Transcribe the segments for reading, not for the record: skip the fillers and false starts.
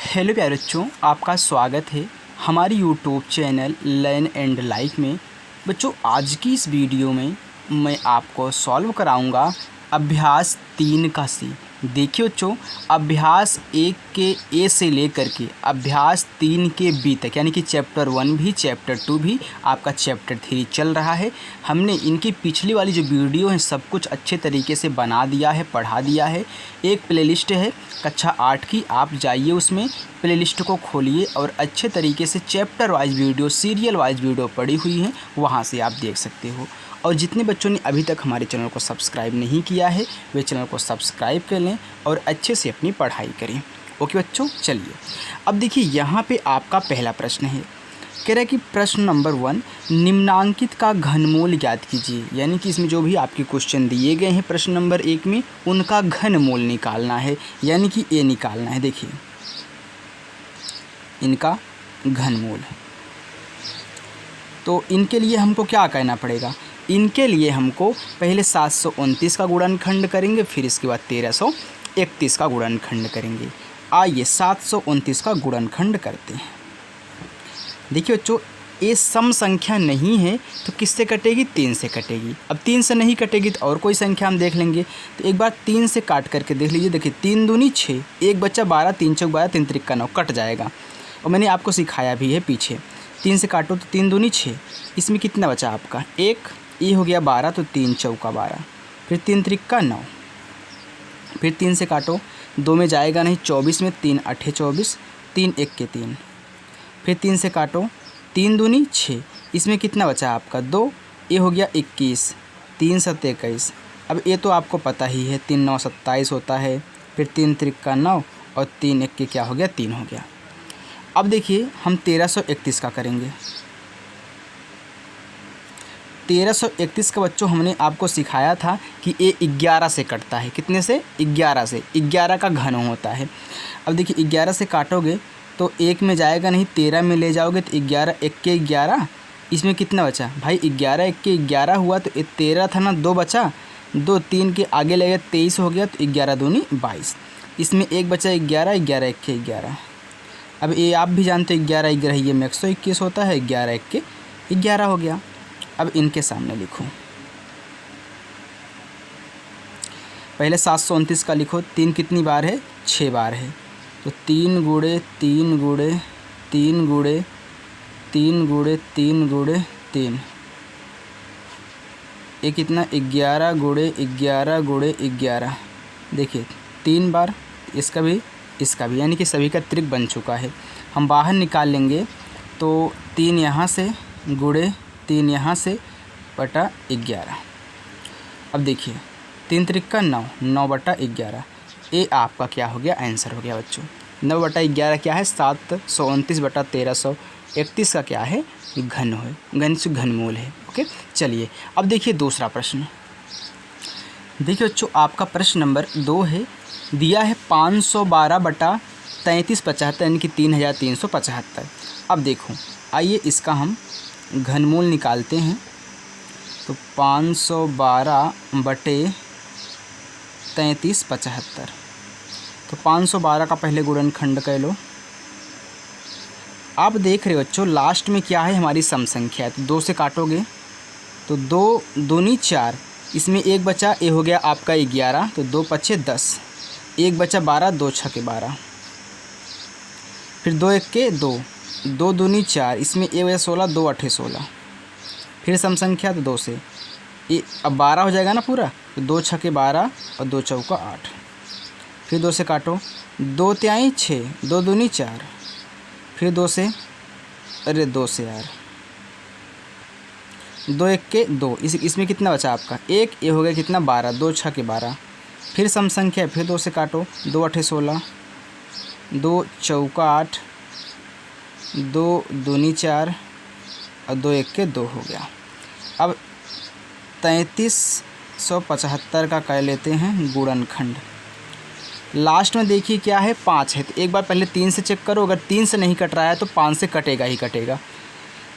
Hello प्यारे बच्चों, आपका स्वागत है हमारी YouTube channel learn and like में। बच्चों, आज की इस वीडियो में मैं आपको सॉल्व कराऊंगा अभ्यास 3 का सी। देखिए बच्चों, अभ्यास 1 के ए से लेकर के अभ्यास 3 के बी तक, यानी कि चैप्टर 1 भी चैप्टर 2 भी आपका चैप्टर 3 चल रहा है। हमने इनकी पिछली वाली जो वीडियो है सब कुछ अच्छे तरीके से बना दिया है, पढ़ा दिया है। एक प्लेलिस्ट है कक्षा 8 की, आप जाइए उसमें प्लेलिस्ट को खोलिए और अच्छे तरीके से chapter wise video, serial wise video पड़ी हुई हैं, वहाँ से आप देख सकते हो। और जितने बच्चों ने अभी तक हमारे चैनल को सब्सक्राइब नहीं किया है वे चैनल को सब्सक्राइब कर लें और अच्छे से अपनी पढ़ाई करें। ओके बच्चों, चलिए अब देखिए यहाँ पे आपका पहला प्रश्न है। कह रहा है कि प्रश्न नंबर 1, निम्नांकित का घनमूल ज्ञात कीजिए। यानी कि इसमें जो भी आपके क्वेश्चन दिए गए हैं प्रश्न नंबर 1 में उनका घनमूल निकालना है, यानी कि ए निकालना है। देखिए इनका घनमूल, तो इनके लिए हमको क्या करना पड़ेगा? इनके लिए हमको पहले 729 का गुणनखंड करेंगे, फिर इसके बाद 1331 का गुणनखंड करेंगे। आइए 729 का गुणनखंड करते हैं। देखिए बच्चों, ये सम संख्या नहीं है तो किससे कटेगी? 3 से कटेगी। अब 3 से नहीं कटेगी तो और कोई संख्या हम देख लेंगे। तो एक बार 3 से काट करके देख लीजिए। देखिए 3 दूनी 6, एक बच्चा 12, 3 चौक 12, 3 त्रिक का 9, कट जाएगा। और मैंने आपको सिखाया भी है पीछे। 3 से काटो तो 3 दूनी 6, इसमें कितना बचा आपका? 1, ये हो गया 12, तो 3 चौका 12, फिर 3 त्रिक का 9, फिर 3 से काटो, 2 में जाएगा नहीं, 24 में 3 8 24, 3 1 के 3, फिर 3 से काटो, 3 दूनी 6, इसमें कितना बचा आपका? 2, ये हो गया 21, 3 7 21। अब ये तो आपको पता ही है, 3 9 27 होता है, फिर 3 त्रिक का 9 और 3 1 के क्या हो गया? 3 हो गया। अब देखिए हम 1331 का करेंगे। 1331 का बच्चों हमने आपको सिखाया था कि ये 11 से कटता है। कितने से? 11 से। 11 का घन होता है। अब देखिए 11 से काटोगे तो 1 में जाएगा नहीं, 13 में ले जाओगे तो 11 1 के 11, इसमें कितना बचा भाई? 11 1 के 11 हुआ, तो 13 था ना, 2 बचा, 2 3 के आगे ले गया, 23 हो गया, तो 11 दूनी 22, इसमें 1 बचा 11, 11 1 के 11। अब ये आप भी जानते हो 11 11 ये में 121 होता है, 11 1 के 11 हो गया। अब इनके सामने लिखो, पहले 729 का लिखो। 3 कितनी बार है? 6 बार है, तो 3 गुणे 3 गुणे 3 गुणे 3 गुणे 3 गुणे 3, ये कितना? 11 गुणे 11 गुणे 11। देखिए 3 बार, इसका भी इसका भी, यानी कि सभी का त्रिक बन चुका है। हम बाहर निकाल लेंगे तो 3 यहाँ से गुणे 3 यहाँ से बटा 11। अब देखिए 3 त्रिक का 9, 9 बटा 11, ये आपका क्या हो गया? आंसर हो गया बच्चों। 9 बटा 11 क्या है? 729 बटा 1331 का क्या है? घन है, घनमूल है। ओके, चलिए अब देखिए दूसरा प्रश्न। देखिए बच्चों, आपका प्रश्न नंबर 2 है। दिया है 512 बटा 3375, यानी कि 3375। अब देखो, आइए इसका हम घनमूल निकालते हैं। तो 512 बटे 3375, तो 512 का पहले गुणनखंड कर लो। आप देख रहे हो बच्चों, लास्ट में क्या है? हमारी सम संख्या है, तो 2 से काटोगे तो 2 दूनी 4, इसमें 1 बचा, ये हो गया आपका 11, तो 2 पचे 10, 1 बचा 12, 2 छके 12, फिर 2 1 के 2, 2 दूनी 4, इसमें 1 बचा 16, 2 8 16, फिर सम संख्या, तो 2 से ये अब 12 हो जाएगा ना पूरा, तो 2 छके 12 और 2 चौका 8, फिर 2 से काटो, 2 त्याई 6, 2 दूनी 4, फिर 2 से, अरे 2 से यार, 2 1 के 2, इसमें कितना बचा आपका? 1, ये हो गया कितना? 12, 2 छके 12, फिर सम संख्या, फिर 2 से काटो, 2 8 16, 2 चौका 8, 2 दूनी 4 और 2 1 के 2 हो गया। अब 3375 का कर लेते हैं गुणनखंड। लास्ट में देखिए क्या है? 5 है, तो एक बार पहले 3 से चेक करो। अगर 3 से नहीं कट रहा है तो 5 से कटेगा ही कटेगा।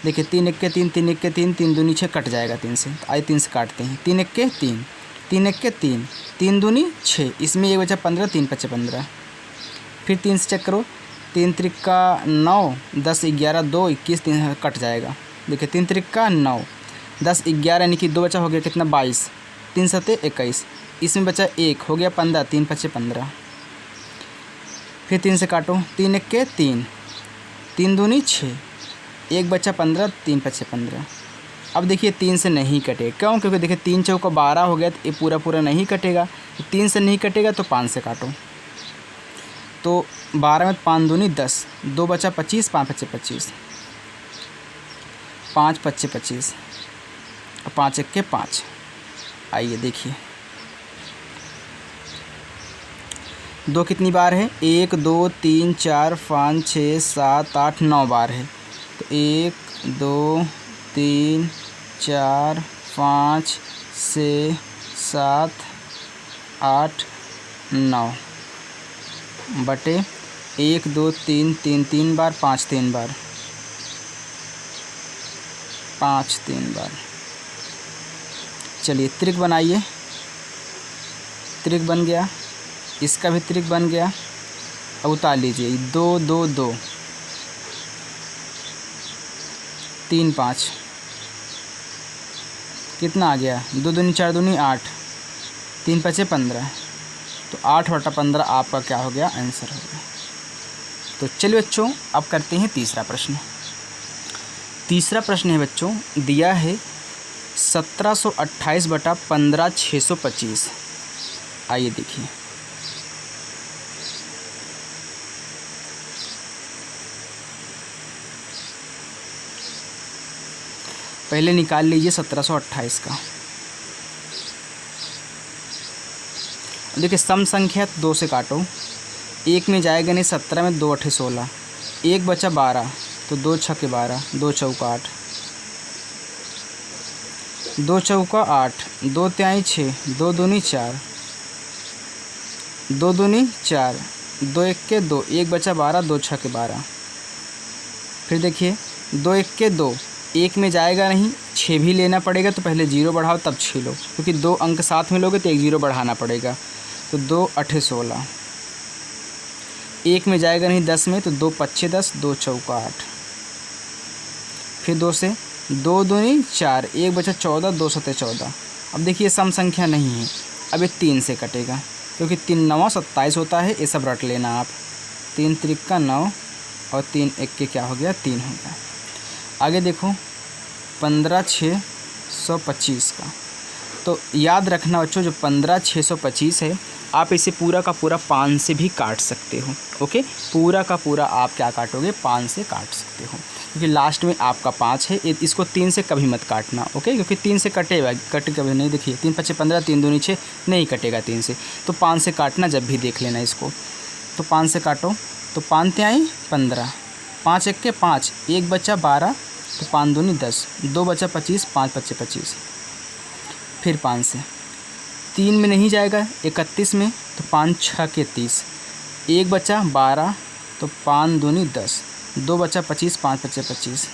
देखिए 3 1 के 3, 3 1 के 3, 3 दूनी 6, कट जाएगा 3 से। तो आइए 3 से काटते हैं। 3 1 के 3, 3 1 के 3, 3 दूनी 6, इसमें 1 बचा 15, 3 5 15, फिर 3 से चेक करो, 3 त्रिक्का 9, 10 11 2 21 3 कट जाएगा। देखिए 3 त्रिक्का 9, 10 11 यानी कि 2 बचा, हो गया कितना 22, 3 सते 21, इसमें बचा 1, हो गया 15, 3 पचे 15। फिर 3 से काटो, 3 1 3, 3 दूनी 6, 1 बचा 15, 3 पचे 15। अब देखिए 3 से नहीं कटे, क्यों? क्योंकि देखिए 3 चौका 12 हो गया, तो ये पूरा पूरा नहीं कटेगा। 3 से नहीं कटेगा तो 5 से काटो, तो 12 में 5 दूनी 10, 2 बचा 25, 5 पचे 25, 5 पचे 25 और 5 1 5। आइए देखिए 2 कितनी बार है? 1 2 3 4 5 6 7 8 9 बार है। तो 1 2 3 4 5 6 7 8 9 बटे 1 2 3 3 3 बार, 5 3 बार, 5 3 बार। चलिए त्रिक बनाइए, त्रिक बन गया, इसका भी त्रिक बन गया। अब उतार लीजिए, 2 2 2 3 5, कितना आ गया? 2 दूनी 4 दूनी 8, 3 पचे 15, तो 8/15 आपका क्या हो गया? आंसर हो गया। तो चलिए बच्चों अब करते हैं तीसरा प्रश्न। तीसरा प्रश्न है बच्चों, दिया है 1728 बटा 15 625। आइए देखिए, पहले निकाल लीजिए 1728 का। देखिए सम संख्या 2 से काटो, 1 में जाएगा नहीं, 17 में 2 8 16, 1 बचा 12, तो 2 छक्के 12, 2 चौका 8, 2 चौका 8, 2 त्याई 6, 2 दूनी 4, 2 दूनी 4, 2 1 2, 1 बचा 12, 2 छक्के 12। फिर देखिए 2 1 2, 1 में जाएगा नहीं, 6 भी लेना पड़ेगा, तो पहले 0 बढ़ाओ तब 6 लो, क्योंकि 2 अंक साथ में लोगे तो 1 0 बढ़ाना पड़ेगा। तो 2 8 16, 1 में जाएगा नहीं 10 में, तो 2 5 10, 2 चौका 8। फिर 2 से 2 दूनी 4, 1 बचा 14, 2 सते 14। अब देखिए सम संख्या नहीं है, अब ये 3 से कटेगा, क्योंकि 3 9 27 होता है, ये सब रट लेना आप। 3 त्रिक्का 9 और 3 1 के क्या हो गया? 3 हो गया। आगे देखो 15 625 का, तो याद रखना बच्चों, जो 15 625 है, आप इसे पूरा का पूरा 5 से भी काट सकते हो। ओके, पूरा का पूरा आप क्या काटोगे? 5 से काट सकते हो, क्योंकि लास्ट में आपका 5 है। इसको 3 से कभी मत काटना, ओके, क्योंकि 3 से कटेगा, कभी नहीं। देखिए 3 5 15, 3 दूनी 6, नहीं कटेगा 3 से, तो 5 से काटना, जब भी देख लेना इसको। तो 5 से काटो, तो 5 त्याई 15, 5 1 के 5, 1 बचा 12, तो 5 दूनी 10, 2 बचा 25, 5 पचे 25। फिर 5 से 3 में नहीं जाएगा, 31 में, तो 5 6 के 30, 1 बचा 12, तो 5 दूनी 10, 2 बचा 25, 5 पचे 25,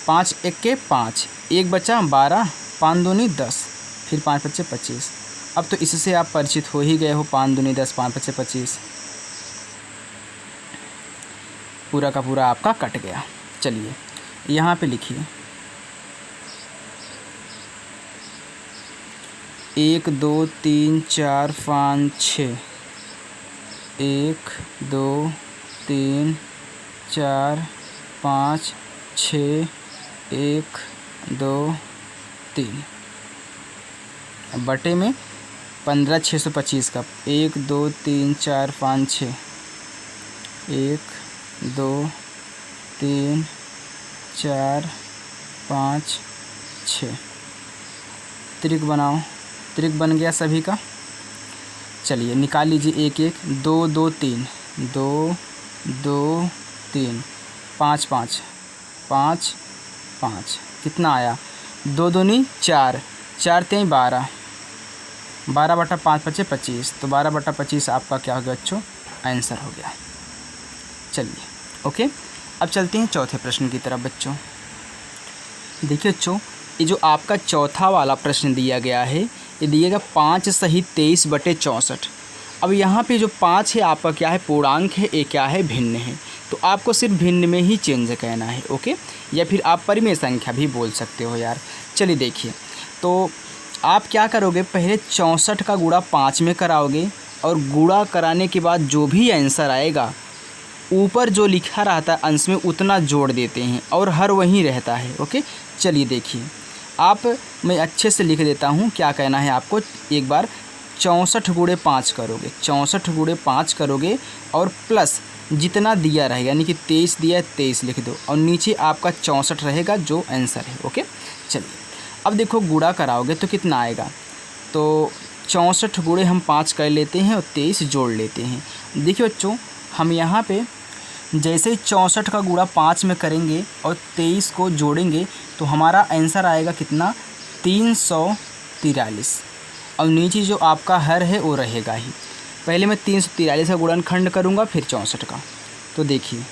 5 1 के 5, 1 बचा 12, 5 दूनी 10, फिर 5 पचे 25। अब तो इससे आप परिचित हो ही गए हो, 5 दूनी 10, 5 पचे 25, पूरा का पूरा आपका कट गया। चलिए यहाँ पे लिखिए 1 2 3 4 5 6, 1 2 3 4 5 6, 1 2 3 बटे में 15 625 का, 1 2 3 4 5 6, 1 2 3 4 5 6। त्रिक बनाओ, त्रिक बन गया सभी का। चलिए निकाल लीजिए 1 1, 2 2 3, 2 2 3, 5 5 5 5, कितना आया? 2 दूनी 4, 4 3 12, 12 बटा 5 पचे 25, तो 12 बटा 25 आपका क्या हो गया बच्चों? आंसर हो गया। चलिए ओके, अब चलते हैं चौथे प्रश्न की तरफ बच्चों। देखिए बच्चों, ये जो आपका चौथा वाला प्रश्न दिया गया है, ये दिएगा 5 सही 23 बटे 64। अब यहाँ पे जो 5 है आपका क्या है, पूर्णांक है, ये क्या है, भिन्न है। तो आपको सिर्फ भिन्न में ही चेंज कहना है, ओके। या फिर आप परिमेय संख्या भी बोल सकते हो यार। चलिए देखिए, तो आप क्या करोगे, पहले 64 का गुणा 5 में कराओगे और गुणा कराने के बाद जो भी आंसर आएगा ऊपर जो लिखा रहता है अंश में उतना जोड़ देते हैं और हर वहीं रहता है, ओके। चलिए देखिए, मैं अच्छे से लिख देता हूँ क्या कहना है आपको। एक बार 64 गुणे 5 करोगे, 64 गुणे 5 करोगे और प्लस जितना दिया रहेगा, यानी कि 23 दिया है 23 लिख दो और नीचे आपका 64 रहेगा जो आंसर है, ओके। चलिए अब देखो, गुणा कराओगे तो कितना आएगा, तो 64 गुणे हम 5 कर लेते हैं और 23 जोड़ लेते हैं। देखिए बच्चों, हम यहाँ पे जैसे ही 64 का गुणा 5 में करेंगे और 23 को जोड़ेंगे तो हमारा आंसर आएगा कितना, 343। और नीचे जो आपका हर है वो रहेगा ही। पहले मैं 343 का गुणनखंड करूँगा फिर 64 का। तो देखिए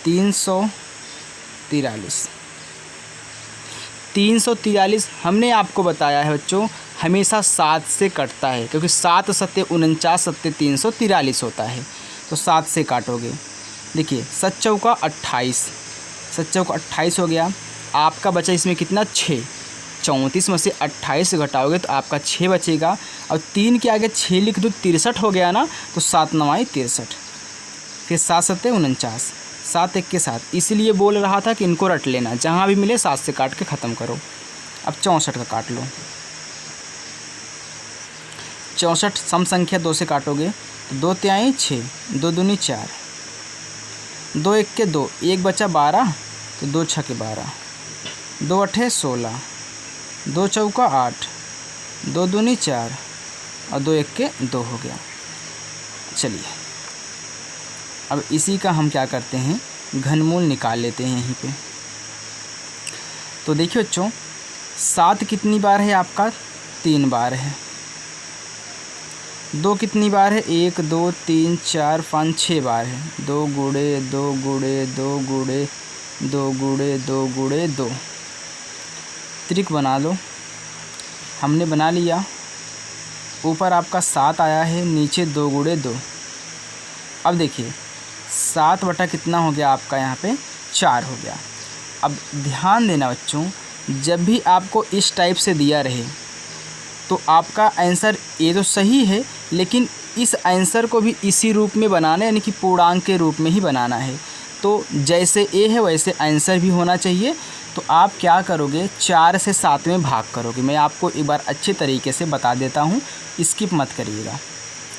343 हमने आपको बताया है बच्चों, हमेशा 7 से कटता है, क्योंकि 7 सत्ते 49 सत्ते 343 होता है। तो 7 से काटोगे, देखिए 7 चौका 28, 7 चौका 28 हो गया। आपका बचा इसमें कितना, 6। 34 में से 28 घटाओगे तो आपका 6 बचेगा और 3 के आगे 6 लिख दो, 63 हो गया ना। तो 7 9 63, फिर 7 सत्ते 49, 7 1 के 7। इसलिए बोल रहा था कि इनको रट लेना, जहाँ भी मिले 7 से काट के ख़त्म करो। अब 64 का काट लो। 64 सम संख्या 2 से काटोगे तो 2 तिहाई 6, 2 दूनी 4, 2 1 के 2, 1 बचा 12, तो 2 छके 12, 2 अठे 16, 2 चौका 8, 2 दूनी 4 और 2 1 के 2 हो गया। चलिए अब इसी का हम क्या करते हैं, घनमूल निकाल लेते हैं यहीं पे। तो देखिए बच्चों, 7 कितनी बार है आपका, 3 बार है। 2 कितनी बार है, 1 2 3 4 5 6 बार है। 2 गुणे 2 गुणे 2 गुणे 2 गुणे 2 गुणे 2। त्रिक बना लो, हमने बना लिया। ऊपर आपका 7 आया है, नीचे 2 गुणे 2। अब देखिए 7 बटा कितना हो गया आपका, यहाँ पे 4 हो गया। अब ध्यान देना बच्चों, जब भी आपको इस टाइप से दिया रहे तो आपका आंसर ये तो सही है, लेकिन इस आंसर को भी इसी रूप में बनाना है, यानी कि पूर्णांक के रूप में ही बनाना है। तो जैसे ए है वैसे आंसर भी होना चाहिए। तो आप क्या करोगे, 4 से 7 में भाग करोगे। मैं आपको एक बार अच्छे तरीके से बता देता हूँ, स्किप मत करिएगा।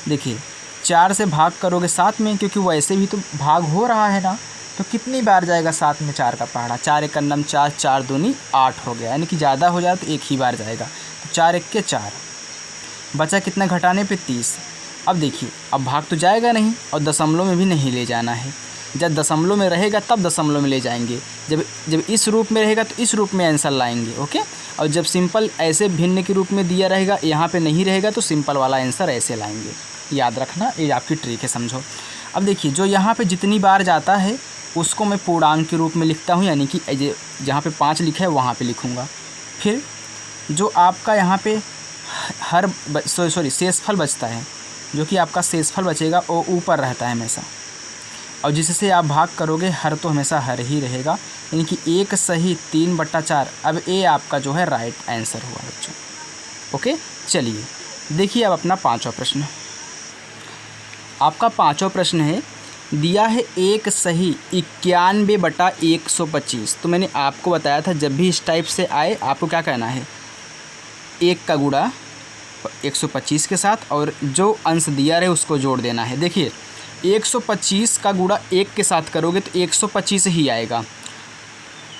देखिए 4 से भाग करोगे 7 में, क्योंकि वैसे भी तो भाग हो रहा है ना। तो कितनी बार जाएगा 7 में 4 का पहाड़ा, 4 एक नम 4, 4 दूनी 8 हो गया, यानी कि ज़्यादा हो जाए तो एक ही बार जाएगा। तो 4 1 के 4, बचा कितना घटाने पे 30। अब देखिए, अब भाग तो जाएगा नहीं और दशमलव में भी नहीं ले जाना है। जब दशमलव में रहेगा तब दशमलव में ले जाएंगे, जब इस रूप में रहेगा तो इस रूप में आंसर लाएंगे, ओके। और जब सिंपल ऐसे भिन्न के रूप में दिया रहेगा, यहाँ पे नहीं रहेगा, तो सिंपल वाला आंसर ऐसे लाएंगे। याद रखना, ये आपकी ट्रिक है, समझो। अब देखिए, जो यहाँ पे जितनी बार जाता है उसको मैं पूर्णांक के रूप में लिखता हूँ, यानी कि जहाँ पे 5 लिखा है वहाँ पे लिखूँगा। फिर जो आपका यहाँ पे शेषफल बचता है, जो कि आपका शेषफल बचेगा वो ऊपर रहता है हमेशा, और जिससे आप भाग करोगे हर तो हमेशा हर ही रहेगा, यानी कि 1 सही 3/4। अब ये आपका जो है राइट आंसर हुआ बच्चों, ओके। चलिए देखिए अब अपना 5वां प्रश्न। आपका 5वां प्रश्न है, दिया है 1 सही 91/125। तो मैंने आपको बताया था जब भी इस टाइप से आए आपको क्या करना है, 1 का गुणा 125 के साथ और जो अंश दिया रहे उसको जोड़ देना है। देखिए 125 का गुणा 1 के साथ करोगे तो 125 ही आएगा,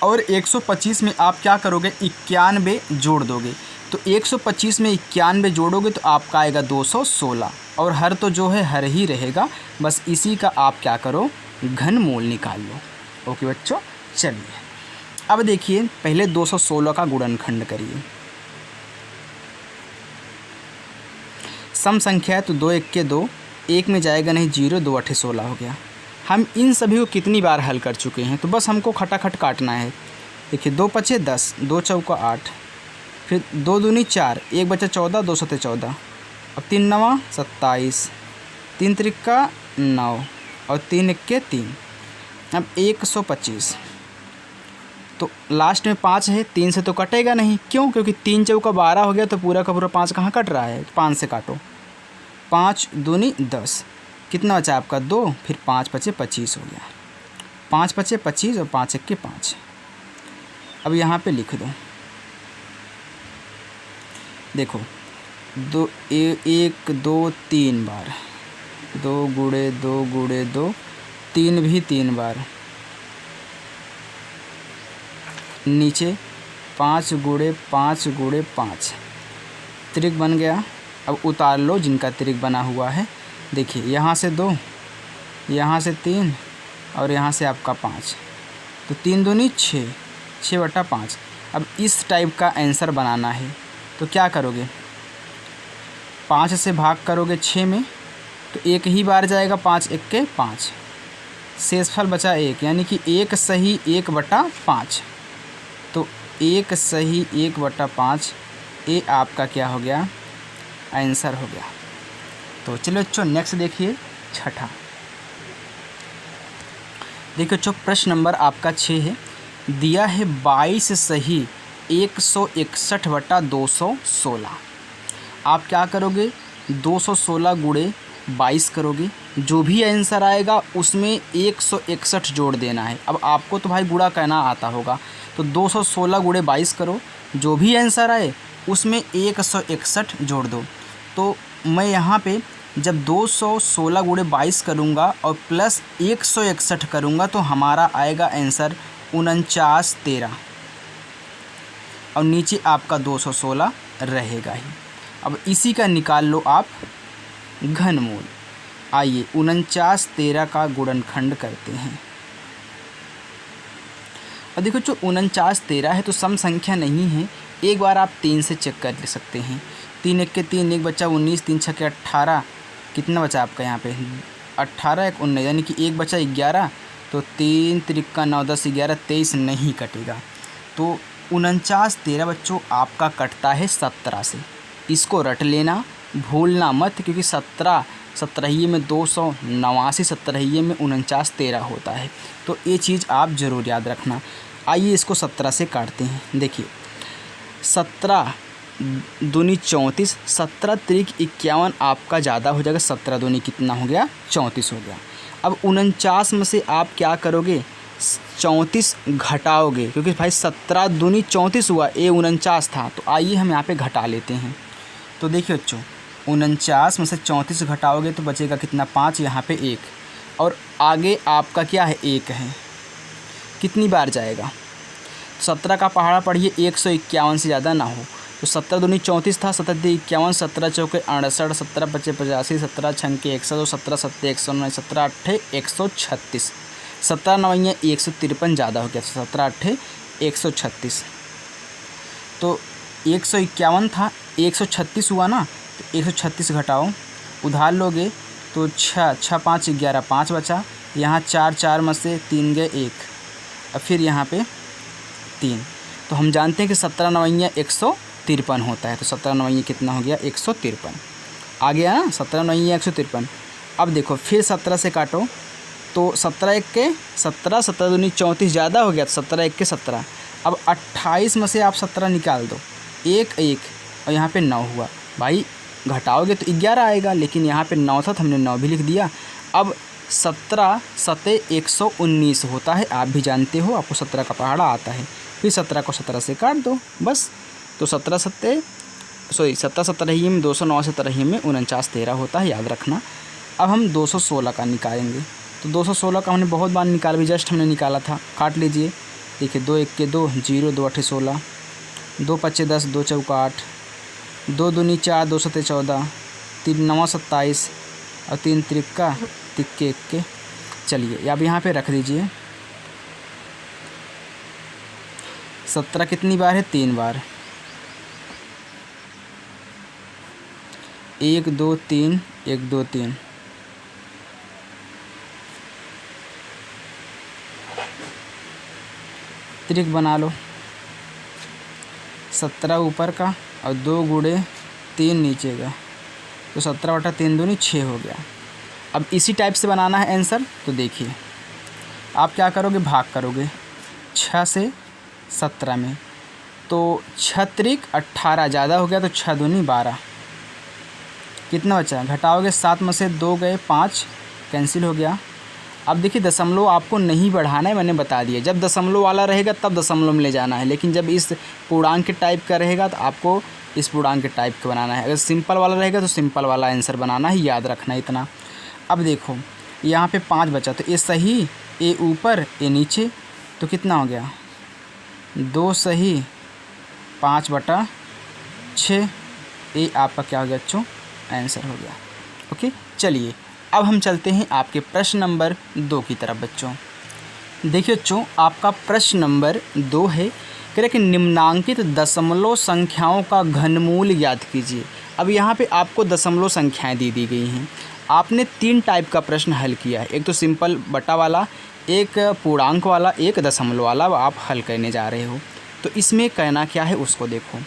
और 125 में आप क्या करोगे, 91 जोड़ दोगे। तो 125 में 91 जोड़ोगे तो आपका आएगा 216, और हर तो जो है हर ही रहेगा। बस इसी का आप क्या करो, घनमूल निकाल लो, ओके बच्चों। चलिए अब देखिए, पहले 216 का गुणनखंड करिए। सम संख्या है तो 2 1 के 2, 1 में जाएगा नहीं 0, 2 8 16 हो गया। हम इन सभी को कितनी बार हल कर चुके हैं, तो बस हमको खटाखट काटना है। देखिए 2 5 10, 2 चौका 8, फिर 2 दूनी 4, 1 बचा 14, 2 सत्ते 14, अब 3 9 27, 3 त्रिका 9 और 3 इक्के 3। अब 125, तो लास्ट में 5 है, 3 से तो कटेगा नहीं। क्यों? क्योंकि 3 चौका 12 हो गया, तो पूरा का पूरा 5 कहाँ कट रहा है? 5 से काटो। 5 दूनी 10, कितना बचा आपका? 2, फिर 5 पचे 25 हो गया। 5 पचे 25 और 5 इक्के 5। अब यहाँ पे लिख दो, देखो 2 1 2 3 बार, 2 गुणे 2 गुणे 2, 3 भी 3 बार, नीचे 5 गुणे 5 गुणे 5, त्रिक बन गया। अब उतार लो जिनका त्रिक बना हुआ है। देखिए यहाँ से 2, यहाँ से 3 और यहाँ से आपका 5, तो 3 दूनी 6, 6/5। अब इस टाइप का आंसर बनाना है तो क्या करोगे? 5 से भाग करोगे 6 में, तो एक ही बार जाएगा, 5 इक्के 5, शेषफल बचा 1, यानी कि 1 सही 1/5। तो 1 सही 1/5 ये आपका क्या हो गया? आंसर हो गया। तो चलो बच्चों नेक्स्ट देखिए, छठा। देखिए बच्चों प्रश्न नंबर आपका 6 है। दिया है 22 सही 161/216। आप क्या करोगे? 216 गुणे 22 करोगे, जो भी आंसर आएगा उसमें 161 जोड़ देना है। अब आपको तो भाई गुणा करना आता होगा, तो 216 गुणे 22 करो, जो भी आंसर आए उसमें 161 जोड़ दो। तो मैं यहाँ पे जब 216 गुणे 22 करूँगा और प्लस 161 करूँगा तो हमारा आएगा आंसर 4913, और नीचे आपका 216 रहेगा ही। अब इसी का निकाल लो आप घनमूल। आइए 4913 का गुणनखंड करते हैं। और देखो जो 4913 है तो सम संख्या नहीं है, एक बार आप 3 से चेक कर सकते हैं। 3 इक्के 3, 1 बचा 19, 3 छक्के 18, कितना बचा आपका यहाँ पे? 18 1 19, यानी कि 1 बचा 11, तो 3 त्रिका 9 10 11 23 नहीं कटेगा। तो 4913 बच्चों आपका कटता है 17 से। इसको रट लेना, भूलना मत, क्योंकि 17 17 में 289, 17 में 4913 होता है। तो ये चीज़ आप ज़रूर याद रखना। आइए इसको 17 से काटते हैं। देखिए 17 दूनी 34, 17 त्रिक 51 आपका ज़्यादा हो जाएगा। 17 दूनी कितना हो गया? 34 हो गया। अब 49 में से आप क्या करोगे? 34 घटाओगे, क्योंकि भाई 17 दूनी 34 हुआ, ये 49 था। तो आइए हम यहाँ पे घटा लेते हैं। तो देखिए बच्चों 49 में से 34 घटाओगे तो बचेगा कितना? 5, यहाँ पे 1, और आगे आपका क्या है? 1 है। कितनी बार जाएगा? 17 का पहाड़ा पढ़िए 151 से ज़्यादा ना हो। तो 17 दूनी 34 था, 17 × 51, 17 चौके 68, 17 पचे 85, 17 छंके 100, 17 सत्ते 109, 17 अट्ठे 136, 17 नवैया 153 ज़्यादा हो गया, 17 अट्ठे 136। तो 151 था, 136 हुआ ना, तो 136 घटाओ, उधार लोगे तो 6 6 5 11 5 बचा। यहाँ 4 4 में से 3 गए 1, और फिर यहाँ पे 3। तो हम जानते हैं कि 17 नवैया 153 होता है। तो 17 नवैया कितना हो गया? 153 आ गया ना, 17 नवैया 153। अब देखो फिर 17 से काटो, तो 17 1 के 17, 17 दूनी 34 ज़्यादा हो गया, तो 17 1 के 17। अब 28 में से आप 17 निकाल दो, 1 1, और यहाँ पे 9 हुआ। भाई घटाओगे तो 11 आएगा, लेकिन यहाँ पे 9 था तो हमने 9 भी लिख दिया। अब 17 सत्ते 119 होता है, आप भी जानते हो, आपको 17 का पहाड़ा आता है। फिर 17 को 17 से काट दो बस। तो 17 17 में 209 से 17 में 4913 होता है, याद रखना। अब हम 216 का निकालेंगे। तो 216 का हमने बहुत बार निकाल भी, जस्ट हमने निकाला था। काट लीजिए। देखिए 2 1 के 2, 0 2 8 16, 2 5 10, 2 चौका 8, 2 दूनी 4, 2 सत्ते 14, 3 9 27, और 3 त्रिका तिक्के 1 के। चलिए अब यहाँ पे रख दीजिए। 17 कितनी बार है? 3 बार। 1 2 3, 1 2 3। त्रिक बना लो। 17 ऊपर का और 2 गुणे 3 नीचे का, तो 17 बटा 3 दूनी 6 हो गया। अब इसी टाइप से बनाना है आंसर। तो देखिए आप क्या करोगे, भाग करोगे 6 से 17 में, तो 6 त्रिक 18 ज़्यादा हो गया तो 6 दूनी 12, कितना बचा, घटाओगे 7 में से 2 गए 5, कैंसिल हो गया। अब देखिए दशमलव आपको नहीं बढ़ाना है, मैंने बता दिया, जब दशमलव वाला रहेगा तब दशमलव में ले जाना है, लेकिन जब इस पूर्णांक के टाइप का रहेगा तो आपको इस पूर्णांक के टाइप का बनाना है। अगर सिंपल वाला रहेगा तो सिंपल वाला आंसर बनाना है, याद रखना इतना। अब देखो यहाँ पे 5 बचा, तो ए सही, ए ऊपर, ए नीचे, तो कितना हो गया, 2 सही 5/6, ए आपका क्या हो गया बच्चों, आंसर हो गया। ओके, चलिए अब हम चलते हैं आपके प्रश्न नंबर 2 की तरफ बच्चों। देखिए बच्चों आपका प्रश्न नंबर 2 है, कह रहे कि निम्नांकित दशमलव संख्याओं का घनमूल ज्ञात कीजिए। अब यहाँ पे आपको दशमलव संख्याएं दी गई हैं। आपने 3 टाइप का प्रश्न हल किया है, एक तो सिंपल बटा वाला, एक पूर्णांक वाला, एक दशमलव वाला आप हल करने जा रहे हो। तो इसमें करना क्या है उसको देखो।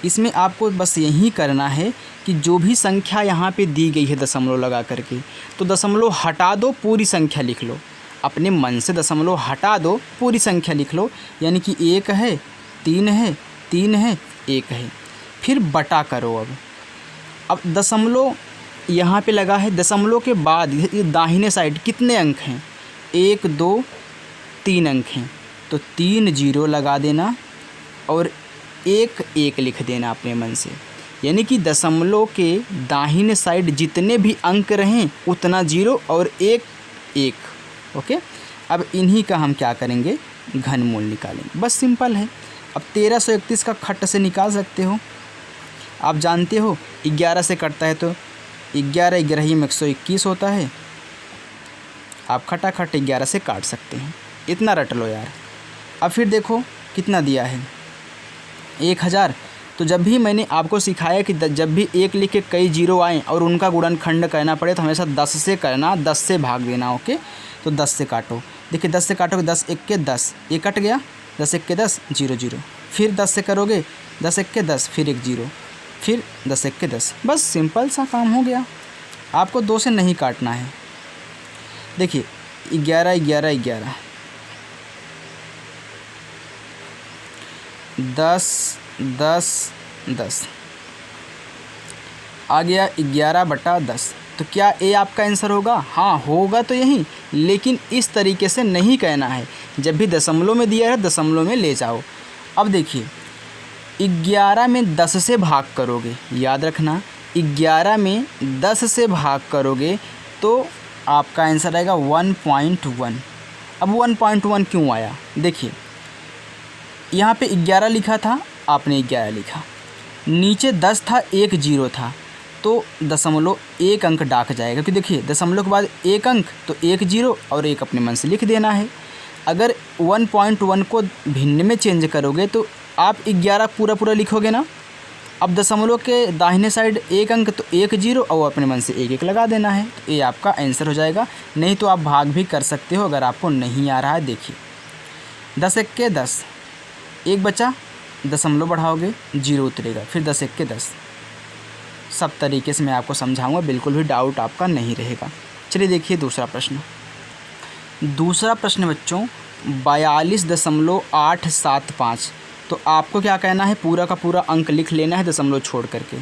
इसमें आपको बस यही करना है कि जो भी संख्या यहाँ पे दी गई है दशमलव लगा करके, तो दशमलव हटा दो, पूरी संख्या लिख लो। अपने मन से दशमलव हटा दो, पूरी संख्या लिख लो। यानी कि 1 है, 3 है, 3 है, 1 है, फिर बटा करो। अब दशमलव यहाँ पे लगा है, दशमलव के बाद ये दाहिने साइड कितने अंक हैं, 1 2 3 अंक हैं, तो 3 0 लगा देना और 1 1 लिख देना अपने मन से। यानी कि दशमलव के दाहिने साइड जितने भी अंक रहें उतना 0 और 1 1। ओके, अब इन्हीं का हम क्या करेंगे, घनमूल निकालेंगे, बस सिंपल है। अब 1331 का खट से निकाल सकते हो, आप जानते हो 11 से कटता है तो 11 11 में 121 होता है, आप खटाखट 11 से काट सकते हैं, इतना रट लो यार। अब फिर देखो कितना दिया है, 1000। तो जब भी मैंने आपको सिखाया कि जब भी 1 लिख के कई जीरो आएँ और उनका गुणनखंड करना पड़े तो हमेशा 10 से करना, 10 से भाग देना। ओके, तो 10 से काटो, देखिए 10 से काटोगे 10 1 के 10, ये कट गया, 10 1 के 10 0 0, फिर 10 से करोगे 10 1 के 10, फिर 1 0, फिर 10 1 के 10, बस सिंपल सा काम हो गया। आपको 2 से नहीं काटना है। देखिए 11 11 11, 10 10 10 आ गया 11/10। तो क्या ए आपका आंसर होगा? हाँ होगा तो यही, लेकिन इस तरीके से नहीं कहना है। जब भी दशमलव में दिया है दशमलव में ले जाओ। अब देखिए 11 में 10 से भाग करोगे, याद रखना 11 में 10 से भाग करोगे तो आपका आंसर आएगा 1.1। अब 1.1 क्यों आया? देखिए यहाँ पे 11 लिखा था, आपने 11 लिखा, नीचे 10 था, 1 0 था, तो दशमलव 1 अंक डाक जाएगा, क्योंकि देखिए दशमलव के बाद 1 अंक तो 1 0 और 1 अपने मन से लिख देना है। अगर 1.1 को भिन्न में चेंज करोगे तो आप 11 पूरा पूरा लिखोगे ना। अब दशमलव के दाहिने साइड 1 अंक तो 1 0 और अपने मन से 1 1 लगा देना है, तो ये आपका आंसर हो जाएगा। नहीं तो आप भाग भी कर सकते हो अगर आपको नहीं आ रहा है। देखिए 10 1 के 10, 1 बचा, दशमलव बढ़ाओगे 0 उतरेगा, फिर 10 1 के 10। सब तरीके से मैं आपको समझाऊंगा, बिल्कुल भी डाउट आपका नहीं रहेगा। चलिए देखिए दूसरा प्रश्न। दूसरा प्रश्न बच्चों 42.875। तो आपको क्या कहना है, पूरा का पूरा अंक लिख लेना है दशमलव छोड़ करके।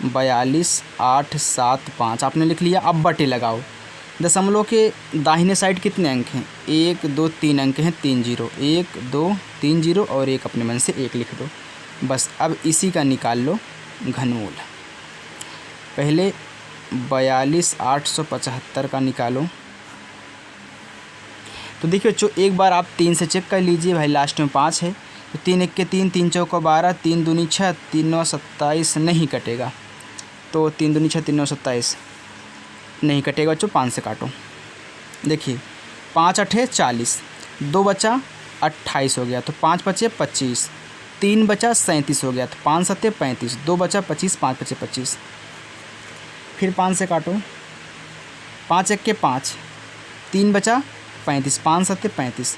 42.875 आपने लिख लिया। अब बटे लगाओ। दशमलव के दाहिने साइड कितने अंक हैं? 1 2 3 अंक हैं, 3 0, 1 2 3 0 और 1 अपने मन से 1 लिख दो बस। अब इसी का निकाल लो घनमूल। पहले 42,875 का निकालो। तो देखिए बच्चों एक बार आप 3 से चेक कर लीजिए भाई, लास्ट में 5 है तो 3 1 के 3, 3 चौका 12, 3 दूनी 6, 3 9 27 नहीं कटेगा, तो 3 दूनी 6, 3 9 27 नहीं कटेगा बच्चों। 5 से काटो। देखिए 5 8 40, 2 बचा 28 हो गया, तो 5 बचे 25, 3 बचा 37 हो गया, तो 5 7 35, 2 बचा 25, 5 बचे 25। फिर 5 से काटो। 5 1 के 5, 3 बचा 35, 5 7 35,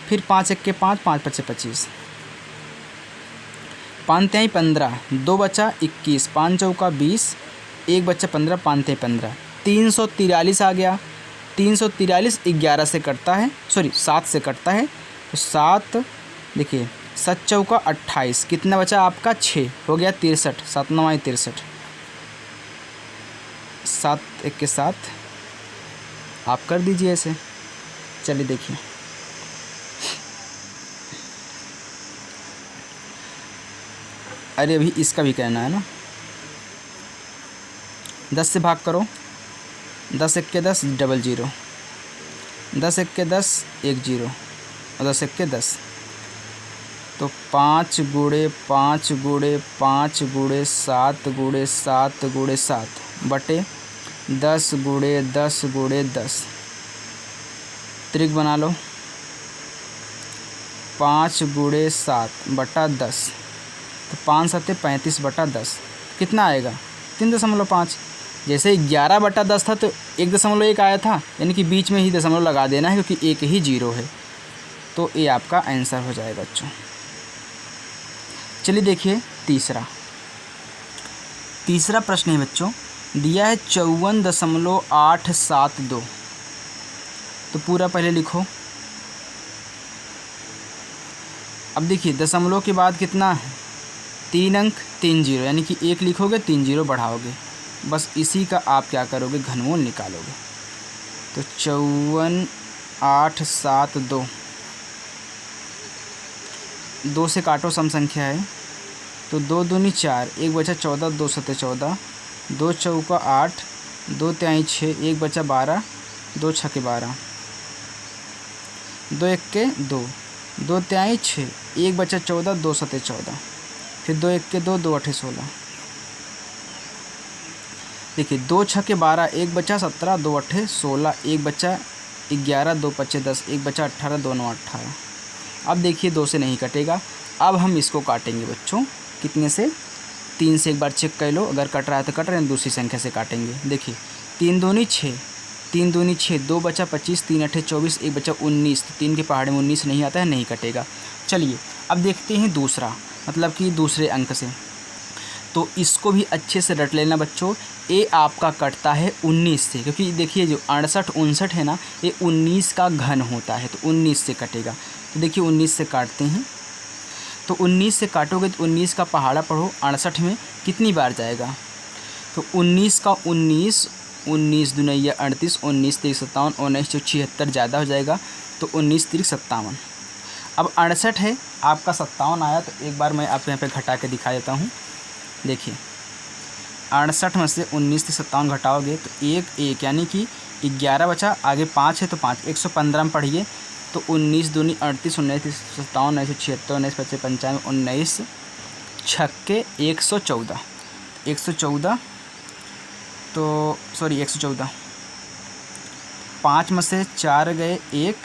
फिर 5 1 के 5, 5 बचे 25, 5 3 15, 2 बचा 21, 5 चौका 20, 1 बचा 15, 5 3 15, 343 आ गया। 343 11 से कटता है, सॉरी 7 से कटता है, तो 7 देखिए 7 चौका 28, कितना बचा आपका 6, हो गया 63, 7 9 63, 7 1 के 7 आप कर दीजिए ऐसे। चलिए देखिए, अरे अभी इसका भी करना है ना। 10 से भाग करो, 10 1 के 10 डबल 0, 10 1 के 10 1 0 और 10 1 के 10, तो 5 गुणे 5 गुणे 5 गुणे 7 गुणे 7 गुणे 7 बटे 10 गुणे 10 गुणे 10, त्रिक बना लो, 5 गुणे 7 बटा 10, तो 5 7 35 बटा 10 कितना आएगा 3.5। जैसे 11 बटा 10 था तो 1.1 आया था, यानी कि बीच में ही दशमलव लगा देना है क्योंकि एक ही जीरो है, तो ये आपका आंसर हो जाएगा बच्चों। चलिए देखिए तीसरा प्रश्न है बच्चों, दिया है 54.872, तो पूरा पहले लिखो। अब देखिए दशमलव के बाद कितना है 3 अंक 3 जीरो, यानी कि 1 लिखोगे 3 जीरो बढ़ाओगे, बस इसी का आप क्या करोगे घनमूल निकालोगे। तो 54.872 2 से काटो, सम संख्या है, तो 2 दूनी 4, 1 बचा 14, 2 सते 14, 2 चौका 8, 2 तिहाई 6, 1 बचा 12, 2 छके 12, 2 एक के 2, 2 तिहाई 6, 1 बचा 14, 2 सते 14, फिर 2 एक के 2, 2 अठे 16, देखिए 2 छके 12, 1 बचा 17, 2 अठे 16, 1 बचा 11, 2 पच्चे 10, 1 बचा 18, 2 9 18। अब देखिए 2 से नहीं कटेगा, अब हम इसको काटेंगे बच्चों, कितने से 3 से एक बार चेक कर लो, अगर कट रहा है तो कट रहा है, दूसरी संख्या से काटेंगे। देखिए 3 दूनी 6, 3 दूनी 6, 2 बचा 25, 3 अठे 24, 1 बचा 19, तो 3 के पहाड़े में 19 नहीं आता है, नहीं कटेगा। चलिए अब देखते हैं दूसरा, मतलब कि दूसरे अंक से, तो इसको भी अच्छे से रट लेना बच्चों। ये आपका कटता है 19 से, क्योंकि देखिए जो 68 59 है ना, ये 19 का घन होता है, तो 19 से कटेगा। तो देखिए 19 से काटते हैं, तो 19 से काटोगे तो 19 का पहाड़ा पढ़ो, 68 में कितनी बार जाएगा, तो 19 का 19, 19 दुनैया 38, 19 3 57, 19 चौक 76 ज़्यादा हो जाएगा, तो 19 3 57। अब 68 है आपका 57 आया, तो एक बार मैं आपको यहाँ पे घटा के दिखा देता हूँ। देखिए 68 में से 19 से 57 घटाओगे तो 1 1, यानी कि 11 बचा, आगे 5 है तो 5, 115 में पढ़िए, तो 19 दूनी 38, 19 3 57, 19 76, 19 25 95, 19 छक्के 114, 114, तो सॉरी 114, 5 में से 4 गए 1,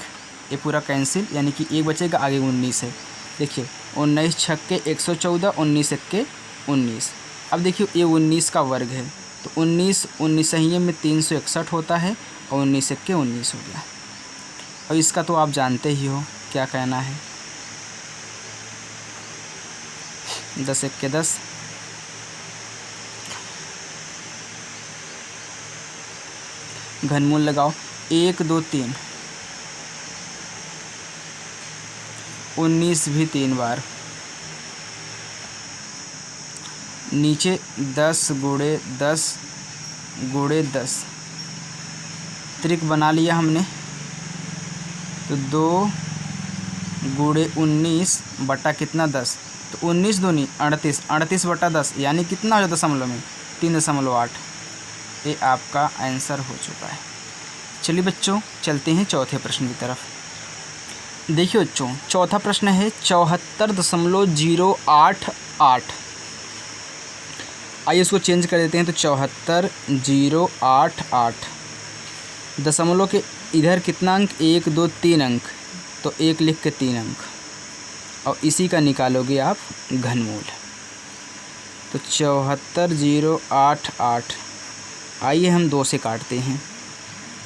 ये पूरा कैंसिल, यानी कि 1 बचेगा, आगे 19 है। देखिए 19 छक्के 114, 19 एक्के 19। अब देखिए ये 19 का वर्ग है, तो 19 19 सही में 361 होता है, और 19 एक्के 19 हो गया। और इसका तो आप जानते ही हो क्या कहना है, 10 एक्के 10, घनमूल लगाओ, 1 2 3, 19 भी 3 बार, नीचे 10 गुणे 10 गुणे 10, त्रिक बना लिया हमने, तो 2 गुणे 19 बटा कितना 10, तो 19 दूनी 38, 38 बटा 10, यानी कितना हो जाता दशमलव में 3.8। ये आपका आंसर हो चुका है। चलिए बच्चों चलते हैं चौथे प्रश्न की तरफ। देखिए बच्चों चौथा प्रश्न है 74.088। आइए इसको चेंज कर देते हैं, तो 74.088, दशमलव के इधर कितना अंक 1 2 3 अंक, तो 1 लिख के 3 अंक, और इसी का निकालोगे आप घनमूल, तो 74.088। आइए हम 2 से काटते हैं,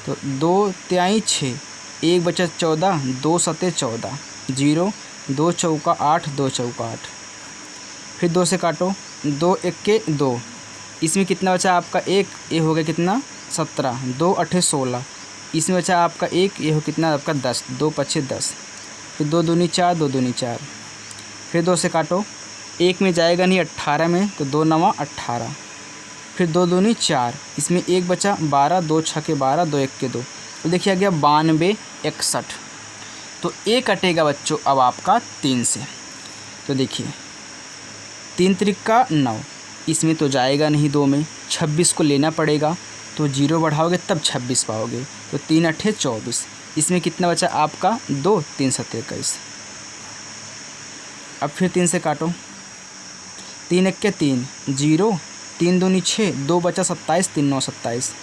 तो 2 तिहाई 6, 1 बचा 14, 2 सते 14, 0, 2 चौका 8, 2 चौका 8, फिर 2 से काटो, 2 एक के 2, इसमें कितना बचा आपका 1, ये हो गया कितना 17, 2 8 16, इसमें बचा आपका 1, ये हो कितना आपका 10, 2 5 10, फिर 2 दूनी 4, 2 दूनी 4, फिर 2 से काटो, 1 में जाएगा नहीं 18 में, तो 2 9 18, फिर 2 दूनी 4, इसमें 1 बचा 12, 2 6 12, 2 1 2, तो देखिए आ गया 92 61। तो ये कटेगा बच्चों अब आपका 3 से। तो देखिए 3 त्रिका 9, इसमें तो जाएगा नहीं 2 में, 26 को लेना पड़ेगा, तो 0 बढ़ाओगे तब 26 पाओगे, तो 3 8 24, इसमें कितना बचा आपका 2, 3 7 21। अब फिर 3 से काटो, 3 1 3 0, 3 दूनी 6, 2 बचा 27, 3 9 27,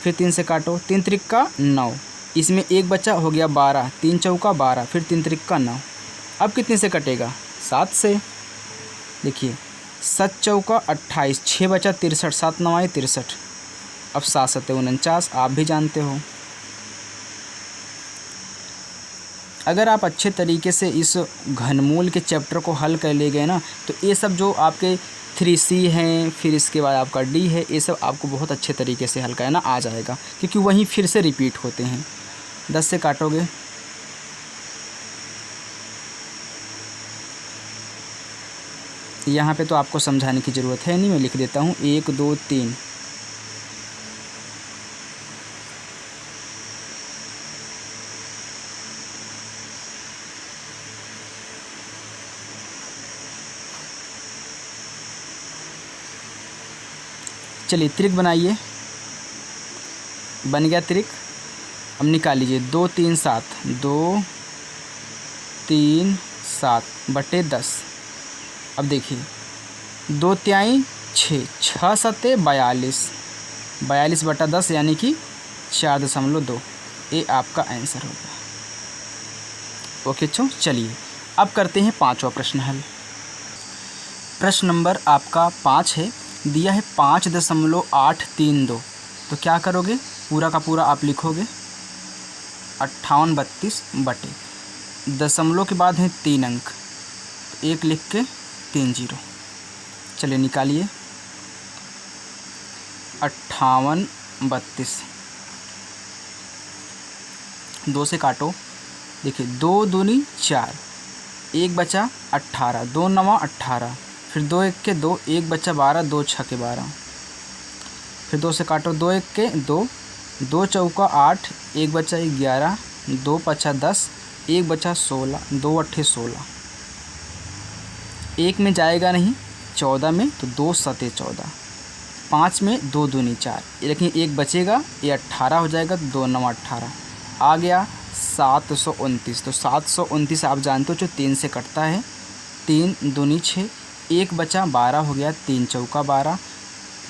फिर 3 से काटो, 3 त्रिका 9, इसमें 1 बचा हो गया 12, 3 चौका 12, फिर 3 त्रिका 9। अब कितने से कटेगा 7 से। देखिए 7 चौका 28, 6 बचा 63, 7 9 63, अब 7 7 49, आप भी जानते हो। अगर आप अच्छे तरीके से इस घनमूल के चैप्टर को हल कर ले गए ना, तो ये सब जो आपके 3C हैं, फिर इसके बाद आपका D है, ये सब आपको बहुत अच्छे तरीके से हल करना आ जाएगा, क्योंकि वहीं फिर से रिपीट होते हैं। 10 से काटोगे, यहाँ पे तो आपको समझाने की ज़रूरत है नहीं, मैं लिख देता हूँ 1 2 3, चलिए त्रिक बनाइए, बन गया त्रिक। अब निकाल लीजिए 2 3 7, 2 3 7 बटे 10। अब देखिए 2 तिहाई 6, 6 7 42, 42 बटा 10 यानी कि 4.2, ये आपका आंसर हो गया। ओके बच्चों, चलिए अब करते हैं 5वां प्रश्न हल। प्रश्न नंबर आपका 5 है, दिया है 5.832, तो क्या करोगे, पूरा का पूरा आप लिखोगे 58 32 बटे, दशमलव के बाद है 3 अंक, 1 लिख के 3 0। चलिए निकालिए 58 32, 2 से काटो, देखिए 2 दूनी 4, 1 बचा 18, 2 9 18, फिर 2 1 2, 1 बचा 12, 2 6 12, फिर 2 से काटो, 2 1 2, 2 चौका 8, 1 बचा 11, 2 5 10, 1 बचा 16, 2 8 16, 1 में जाएगा नहीं 14 में, तो 2 7 14, 5 में 2 दूनी 4, लेकिन 1 बचेगा, ये 18 हो जाएगा, तो 2 9 18, आ गया 729। तो 729 आप जानते हो जो 3 से कटता है, 3 दूनी 6, 1 बचा 12 हो गया, 3 चौका 12,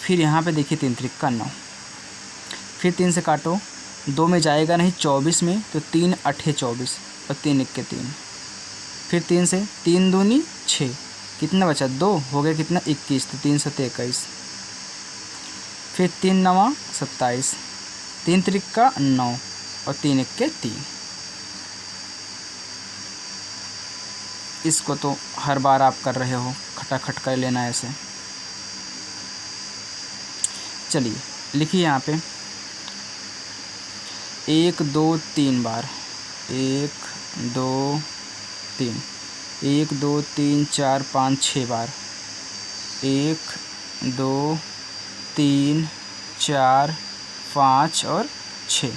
फिर यहाँ पे देखिए 3 त्रिका 9, फिर 3 से काटो, 2 में जाएगा नहीं 24 में, तो 3 8 24 और 3 1 3, फिर 3 से 3 दूनी 6, कितना बचा 2 हो गया, कितना 21, तो 3 7 21, फिर 3 9 27, 3 त्रिका 9 और 3 1 3। इसको तो हर बार आप कर रहे हो, खटाखट कर लेना ऐसे। चलिए लिखिए यहाँ पे 1 2 3 बार, 1 2 3, 1 2 3 4 5 6 बार, 1 2 3 4 5 और 6,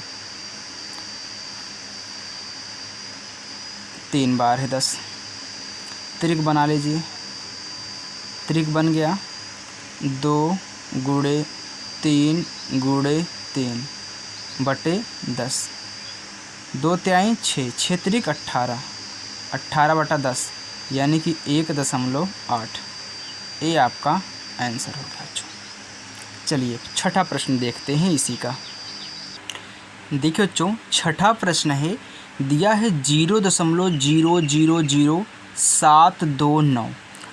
3 बार है 10। त्रिक बना लीजिए, त्रिक बन गया 2 गुणे 3 गुणे 3 बटे 10, 2 तिहाई 6, 6 त्रिक 18, 18 बटा 10 यानी कि 1.8, ये आपका आंसर हो गया बच्चों। चलिए छठा प्रश्न देखते हैं इसी का। देखिए बच्चों छठा प्रश्न है, दिया है 0.0000729।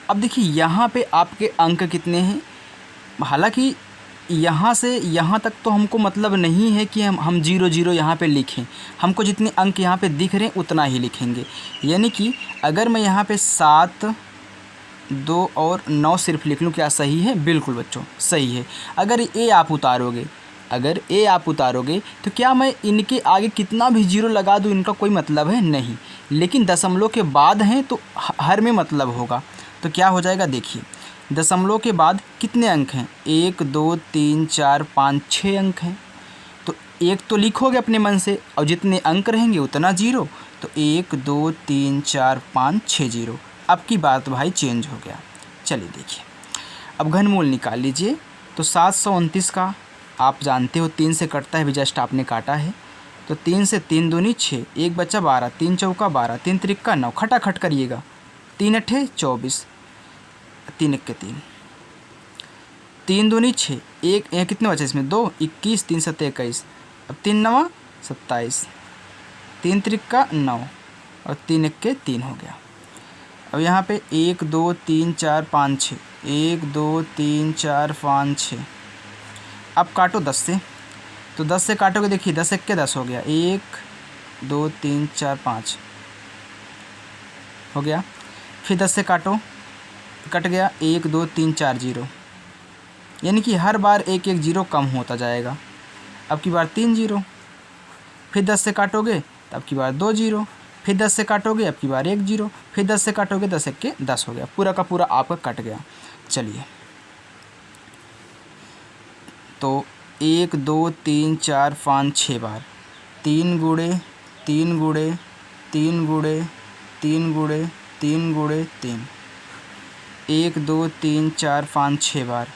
अब देखिए यहाँ पे आपके अंक कितने हैं, हालांकि यहाँ से यहाँ तक तो हमको मतलब नहीं है कि हम 0 0 यहाँ पे लिखें, हमको जितने अंक यहाँ पे दिख रहे हैं उतना ही लिखेंगे। यानी कि अगर मैं यहाँ पे 7 2 और 9 सिर्फ लिख लूँ, क्या सही है? बिल्कुल बच्चों सही है। अगर ये आप उतारोगे अगर ए आप उतारोगे तो क्या मैं इनके आगे कितना भी जीरो लगा दूँ इनका कोई मतलब है नहीं, लेकिन दशमलव के बाद हैं तो हर में मतलब होगा। तो क्या हो जाएगा, देखिए दशमलव के बाद कितने अंक हैं, 1 2 3 4 5 6 अंक हैं। तो एक तो लिखोगे अपने मन से और जितने अंक रहेंगे उतना जीरो। तो 1 2 3 4 5 6 जीरो। अब की बात भाई चेंज हो गया। चलिए देखिए अब घनमूल निकाल लीजिए। तो 729 का आप जानते हो 3 से कटता है, भी जस्ट आपने काटा है। तो 3 से 3 दूनी 6, 1 बचा 12, 3 चौका 12, 3 त्रिक्का 9, खटाखट करिएगा, 3 अट्ठे 24, 3 इक्के 3, 3 दूनी 6, एक कितने बचे इसमें 2, 21, 3 सत्ते 21, अब 3 नवा 27, 3 त्रिक्का 9 और 3 इक्के 3 हो गया। अब यहाँ पे 1 2 3 4 5 6, 1 2 3 4 5 6। अब काटो 10 से, तो 10 से काटोगे, देखिए 10 इक्के 10 हो गया, 1 2 3 4 5 हो गया। फिर 10 से काटो, कट गया, 1 2 3 4 जीरो, यानी कि हर बार एक एक जीरो कम होता जाएगा। अब की बार 3 जीरो, फिर 10 से काटोगे तो अब की बार 2 जीरो, फिर 10 से काटोगे अब की बार 1 जीरो, फिर 10 से काटोगे 10 इक्के 10 हो गया, पूरा का पूरा आपका कट गया। चलिए तो 1 2 3 4 5 6 बार, 3 गुणे 3 गुणे 3 गुणे 3 गुणे 3 गुणे 3, 1 2 3 4 5 6 बार,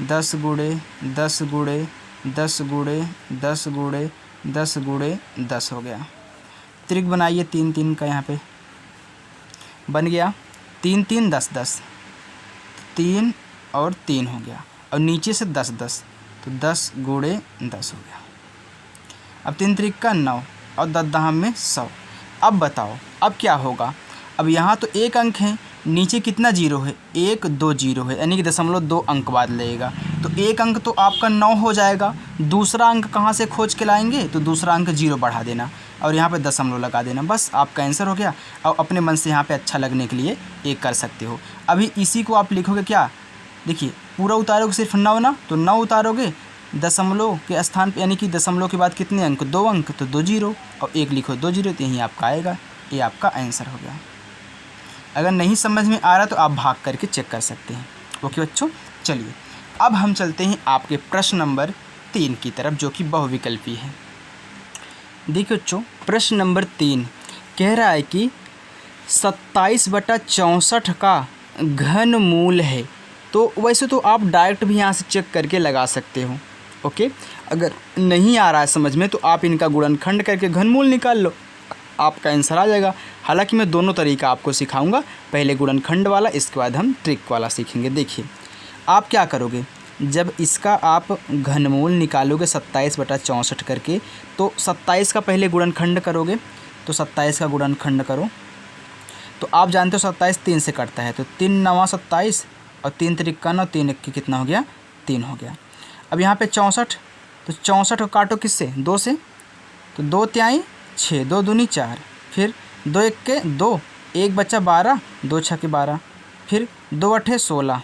10 गुणे 10 गुणे 10 गुणे 10 गुणे 10 गुणे 10 हो गया। त्रिक बनाइए 3 3 का, यहाँ पे बन गया 3 3 10 10, 3 और 3 हो गया, और नीचे से 10 10, तो 10 गुणे 10 हो गया। अब 3 त्रिक्का 9 और 10 दहम में 100। अब बताओ अब क्या होगा। अब यहाँ तो एक अंक है, नीचे कितना जीरो है, 1 2 जीरो है, यानी कि 0.2 अंक बाद लगेगा। तो एक अंक तो आपका 9 हो जाएगा, दूसरा अंक कहाँ से खोज के लाएंगे, तो दूसरा अंक जीरो बढ़ा देना और यहाँ पे दशमलव लगा देना, बस आपका आंसर हो गया। और अपने मन से यहाँ पे अच्छा लगने के लिए एक कर सकते हो। अभी इसी को आप लिखोगे क्या, देखिए पूरा उतारोगे सिर्फ 9 ना, तो 9 उतारोगे दशमलव के स्थान पे, यानी कि दशमलव के बाद कितने अंक, 2 अंक, तो 2 जीरो और 1 लिखो 2 जीरो, तो यहीं आपका आएगा, ये आपका आंसर हो गया। अगर नहीं समझ में आ रहा तो आप भाग करके चेक कर सकते हैं। ओके बच्चों, चलिए अब हम चलते हैं आपके प्रश्न नंबर 3 की तरफ, जो कि बहुविकल्पी है। देखिए बच्चों प्रश्न नंबर 3 कह रहा है कि 27/64 का घनमूल है। तो वैसे तो आप डायरेक्ट भी यहाँ से चेक करके लगा सकते हो। ओके, अगर नहीं आ रहा है समझ में तो आप इनका गुणनखंड करके घनमूल निकाल लो, आपका आंसर आ जाएगा। हालांकि मैं दोनों तरीका आपको सिखाऊंगा, पहले गुणनखंड वाला, इसके बाद हम ट्रिक वाला सीखेंगे। देखिए आप क्या करोगे, जब इसका आप घनमूल निकालोगे 27/64 करके, तो 27 का पहले गुणनखंड करोगे, तो 27 का गुणनखंड करो। तो आप जानते हो 27 3 से कटता है, तो 3 9 27 और 3 त्रिक्का 9, 3 इक्के कितना हो गया, 3 हो गया। अब यहाँ पे 64, तो 64 को काटो किससे, 2 से, तो 2 त्याई 6, 2 दूनी 4, फिर 2 इक्के 2, 1 बचा 12, 2 छक्के 12, फिर 2 अट्ठे 16,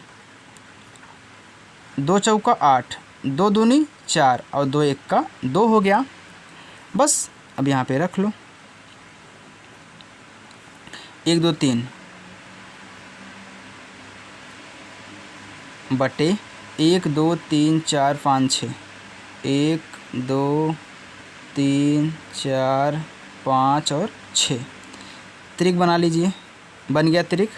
2 चौका 8, 2 दूनी 4 और 2 इक्का 2 हो गया। बस अब यहाँ पे रख लो, 1 2 3 बटे 1 2 3 4 5 6, 1 2 3 4 5 और 6। त्रिक बना लीजिए, बन गया त्रिक।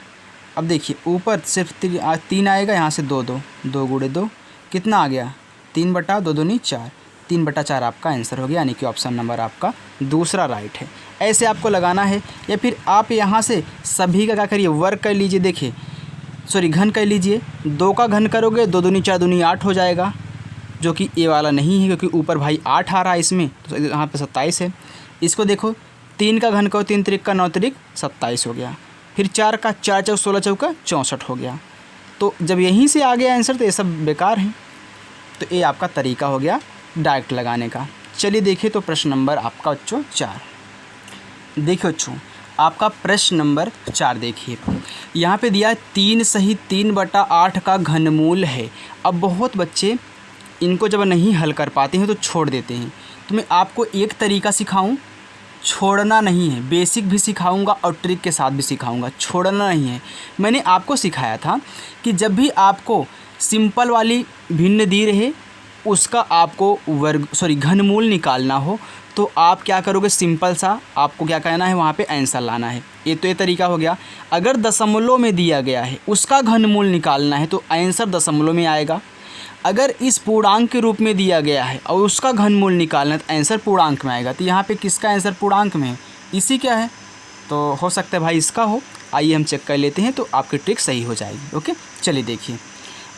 अब देखिए ऊपर सिर्फ 3 आएगा, यहाँ से 2 2, 2 गुणे 2 कितना आ गया, 3/2 दूनी 4, 3/4 आपका आंसर हो गया, यानी कि ऑप्शन नंबर आपका दूसरा राइट है। ऐसे आपको लगाना है, या फिर आप यहाँ से सभी का क्या करिए, वर्ग कर लीजिए। देखिए सॉरी घन कर लीजिए, 2 का घन करोगे 2 दूनी 4 दूनी 8 हो जाएगा, जो कि ए वाला नहीं है क्योंकि ऊपर भाई 8 आ रहा है इसमें, तो यहाँ पे 27 है। इसको देखो 3 का घन करो, 3 त्रिक का 9 त्रिक 27 हो गया, फिर 4 का 4 चौक 16 चौका 64 हो गया। तो जब यहीं से आ गया आंसर तो ये सब बेकार है। तो ये आपका तरीका हो गया डायरेक्ट लगाने का। चलिए देखिए तो प्रश्न नंबर आपका बच्चों 4। देखिए बच्चों आपका प्रश्न नंबर 4 देखिए, यहाँ पे दिया 3 सही 3/8 का घनमूल है। अब बहुत बच्चे इनको जब नहीं हल कर पाते हैं तो छोड़ देते हैं। तो मैं आपको एक तरीका सिखाऊं, छोड़ना नहीं है, बेसिक भी सिखाऊंगा और ट्रिक के साथ भी सिखाऊंगा, छोड़ना नहीं है। मैंने आपको सिखाया था कि जब भी आपको सिंपल वाली भिन्न दी रहे उसका आपको घनमूल निकालना हो तो आप क्या करोगे, सिंपल सा आपको क्या कहना है, वहाँ पे आंसर लाना है। ये तरीका हो गया। अगर दशमलव में दिया गया है उसका घनमूल निकालना है तो आंसर दशमलव में आएगा। अगर इस पूर्णांक के रूप में दिया गया है और उसका घनमूल निकालना है तो आंसर पूर्णांक में आएगा। तो यहाँ पे किसका आंसर पूर्णांक में है, इसी क्या है, तो हो सकता है भाई इसका हो। आइए हम चेक कर लेते हैं तो आपकी ट्रिक सही हो जाएगी। ओके, चलिए देखिए।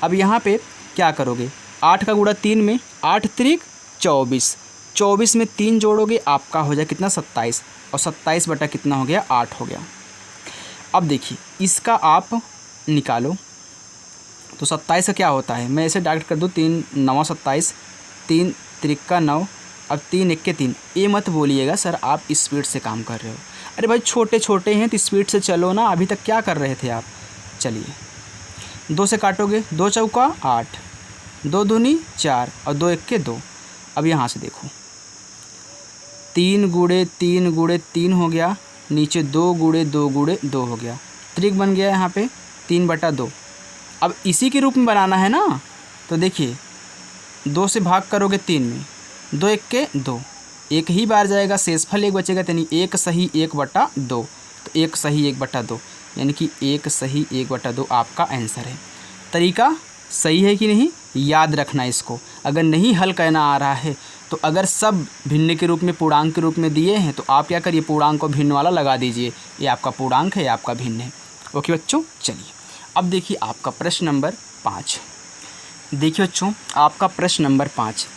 अब यहाँ पे क्या करोगे, 8 का गुणा 3 में 8 त्रिक 24, 24 में 3 जोड़ोगे आपका हो जाए कितना, 27, और 27 बटा कितना हो गया, 8 हो गया। अब देखिए इसका आप निकालो तो 27 का क्या होता है, मैं इसे डायरेक्ट कर दूँ, 3 9 27, 3 त्रिका 9, अब 3 1 के 3। ये मत बोलिएगा सर आप स्पीड से काम कर रहे हो। अरे भाई छोटे छोटे हैं तो स्पीड से चलो ना, अभी तक क्या कर रहे थे आप। चलिए 2 से काटोगे, 2 चौका 8, 2 दूनी 4 और 2 1 के 2। अब यहाँ से देखो 3 गुणे 3 गुणे 3 हो गया, नीचे 2 गुणे 2 गुणे 2 हो गया, त्रिक बन गया यहाँ पे 3 बटा 2। अब इसी के रूप में बनाना है ना, तो देखिए 2 से भाग करोगे 3 में, 2 1 के 2, एक ही बार जाएगा, शेषफल 1 बचेगा, यानी 1 सही 1 बटा 2। तो 1 सही 1 बटा 2 यानी कि 1 सही 1 बटा 2 आपका आंसर है। तरीका सही है कि नहीं, याद रखना इसको। अगर नहीं हल करना आ रहा है तो अगर सब भिन्न के रूप में पूर्णांक के रूप में दिए हैं तो आप क्या करिए, पूर्णांक को भिन्न वाला लगा दीजिए, ये आपका पूर्णांक है, ये आपका भिन्न है। ओके बच्चों, चलिए अब देखिए आपका प्रश्न नंबर 5। देखिए बच्चों आपका प्रश्न नंबर 5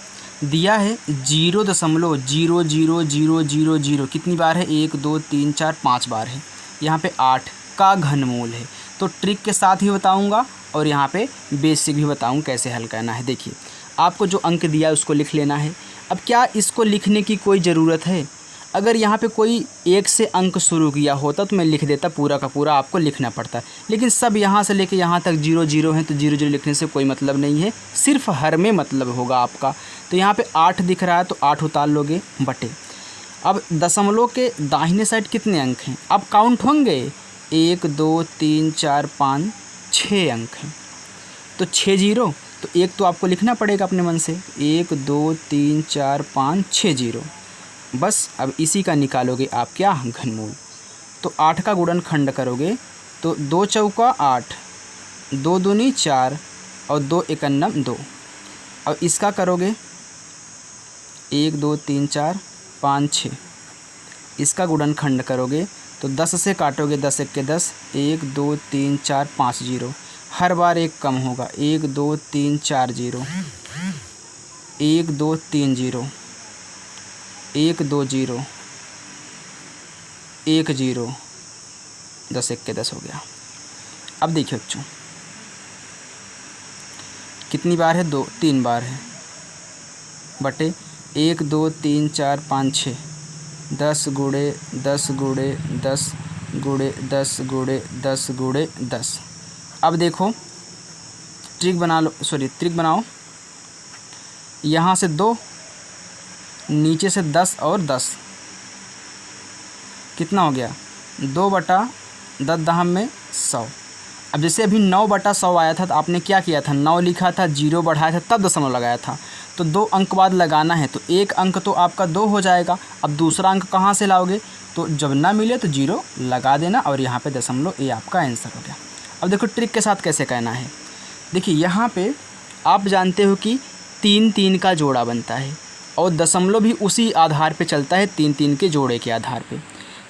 दिया है 0.00000 कितनी बार है, 1 2 3 4 5 बार है। यहाँ पे 8 का घनमूल है। तो ट्रिक के साथ ही बताऊँगा और यहाँ पे बेसिक भी बताऊँ कैसे हल करना है। देखिए आपको जो अंक दिया है उसको लिख लेना है। अब क्या इसको लिखने की कोई ज़रूरत है, अगर यहाँ पे कोई 1 से अंक शुरू किया होता तो मैं लिख देता, पूरा का पूरा आपको लिखना पड़ता है। लेकिन सब यहाँ से लेके यहाँ तक 0 0 है तो 0 0 लिखने से कोई मतलब नहीं है, सिर्फ हर में मतलब होगा आपका। तो यहाँ पे 8 दिख रहा है तो 8 उतार लोगे बटे। अब दशमलव के दाहिने साइड कितने अंक हैं, अब काउंट होंगे, 1 2 3 4 5 6 अंक हैं। तो 6 0, तो एक तो आपको लिखना पड़ेगा अपने मन से, 1 2 3 4 5 6 0। बस अब इसी का निकालोगे आप क्या, घनमूल। तो 8 का गुणनखंड करोगे तो 2 चौका 8, 2 दूनी 4 और 2 एकन्नम 2। अब इसका करोगे 1 2 3 4 5 6, इसका गुणनखंड करोगे तो 10 से काटोगे, 10 1 के 10, 1 2 3 4 5 0। हर बार एक कम होगा, 1 2 3 4 0, 1 2 3 0, 1 2 0 1 0, 10 1 के 10 हो गया। अब देखिए बच्चों कितनी बार है, 2 3 बार है, बटे 1 2 3 4 5 6, 10 गुणे 10 गुणे 10 गुणे 10 गुणे 10 गुणे 10। अब देखो ट्रिक बना लो, ट्रिक बनाओ। यहाँ से 2, नीचे से 10 और 10, कितना हो गया, 2 बटा 10 दहम में 100। अब जैसे अभी 9 बटा 100 आया था तो आपने क्या किया था, 9 लिखा था, 0 बढ़ाया था, तब दशमलव लगाया था। तो 2 अंक बाद लगाना है तो एक अंक तो आपका 2 हो जाएगा। अब दूसरा अंक कहाँ से लाओगे, तो जब ना मिले तो 0 लगा देना और यहाँ पे दशमलव, ये आपका आंसर हो गया। अब देखो ट्रिक के साथ कैसे करना है। देखिए यहाँ पे आप जानते हो कि 3 3 का जोड़ा बनता है और दशमलव भी उसी आधार पे चलता है, 3 3 के जोड़े के आधार पे।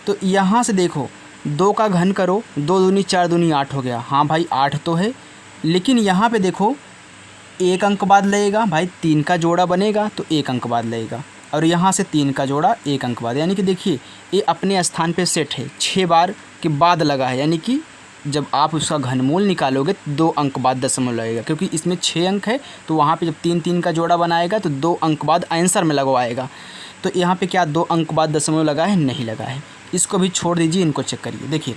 तो यहाँ से देखो 2 का घन करो, 2 दूनी 4 दूनी 8 हो गया। हाँ भाई 8 तो है, लेकिन यहाँ पे देखो एक अंक बाद लगेगा भाई, 3 का जोड़ा बनेगा तो एक अंक बाद लगेगा, और यहाँ से 3 का जोड़ा एक अंक बाद, यानी कि देखिए ये अपने स्थान पे सेट है, 6 बार के बाद लगा है। यानी कि जब आप उसका घनमूल निकालोगे तो 2 अंक बाद दशमलव लगेगा, क्योंकि इसमें 6 अंक है तो वहाँ पे जब 3 3 का जोड़ा बनाएगा तो 2 अंक बाद आंसर में लगवाएगा। तो यहाँ पे क्या 2 अंक बाद दशमलव लगा है, नहीं लगा है। इसको भी छोड़ दीजिए, इनको चेक करिए। देखिए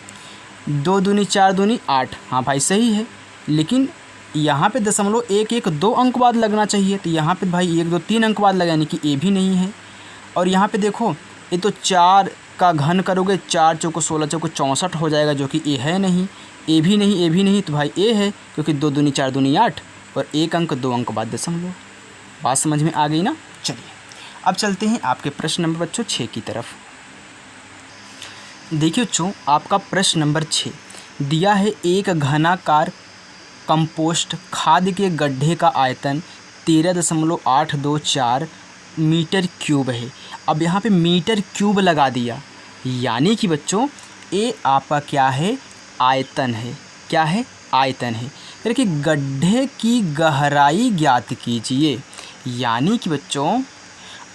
2 दूनी 4 दूनी 8, हाँ भाई सही है, लेकिन यहाँ पे 0.11 अंक बाद लगना चाहिए, तो यहाँ पे भाई 1 2 3 अंक बाद लगा, यानी कि ए भी नहीं है। और यहाँ पे देखो ये तो 4 का घन करोगे, 4 चौको 16 चौको 64 हो जाएगा, जो कि ए है नहीं, ए भी नहीं, ए भी नहीं, तो भाई ए है, क्योंकि 2 दूनी 4 दूनी 8 और 1 अंक 2 अंक बाद दशमलव। बात समझ में आ गई ना। चलिए अब चलते हैं आपके प्रश्न नंबर बच्चों 6 की तरफ। देखिए बच्चों, आपका प्रश्न नंबर 6 दिया है, एक घनाकार कंपोस्ट खाद के गड्ढे का आयतन 13.824 मीटर क्यूब है। अब यहाँ पे मीटर क्यूब लगा दिया, यानी कि बच्चों ये आपका क्या है, आयतन है। क्या है, आयतन है। फिर कि गड्ढे की गहराई ज्ञात कीजिए, यानी कि बच्चों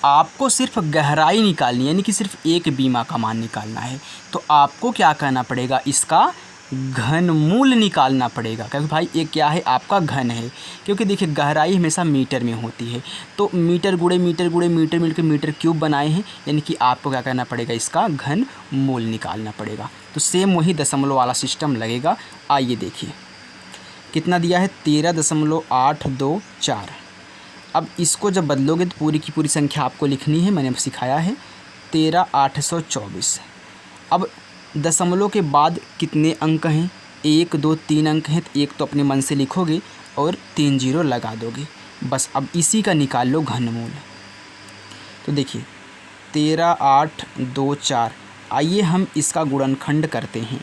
आपको सिर्फ गहराई निकालनी है, यानी कि सिर्फ एक बीमा का मान निकालना है। तो आपको क्या करना पड़ेगा, इसका घनमूल निकालना पड़ेगा, क्योंकि भाई ये क्या है, आपका घन है। क्योंकि देखिए गहराई हमेशा मीटर में होती है, तो मीटर गुणे मीटर गुणे मीटर मिलकर मीटर क्यूब बनाए हैं, यानी कि आपको क्या करना पड़ेगा, इसका घनमूल निकालना पड़ेगा। तो सेम वही दशमलव वाला सिस्टम लगेगा। आइए देखिए कितना दिया है, 13.824। अब इसको जब बदलोगे तो पूरी की पूरी संख्या आपको लिखनी है, मैंने सिखाया है 13,824। अब दशमलव के बाद कितने अंक हैं, 1 2 3 अंक हैं, तो एक तो अपने मन से लिखोगे और 3 0 लगा दोगे, बस। अब इसी का निकाल लो घनमूल। तो देखिए 13,824। आइए हम इसका गुणनखंड करते हैं।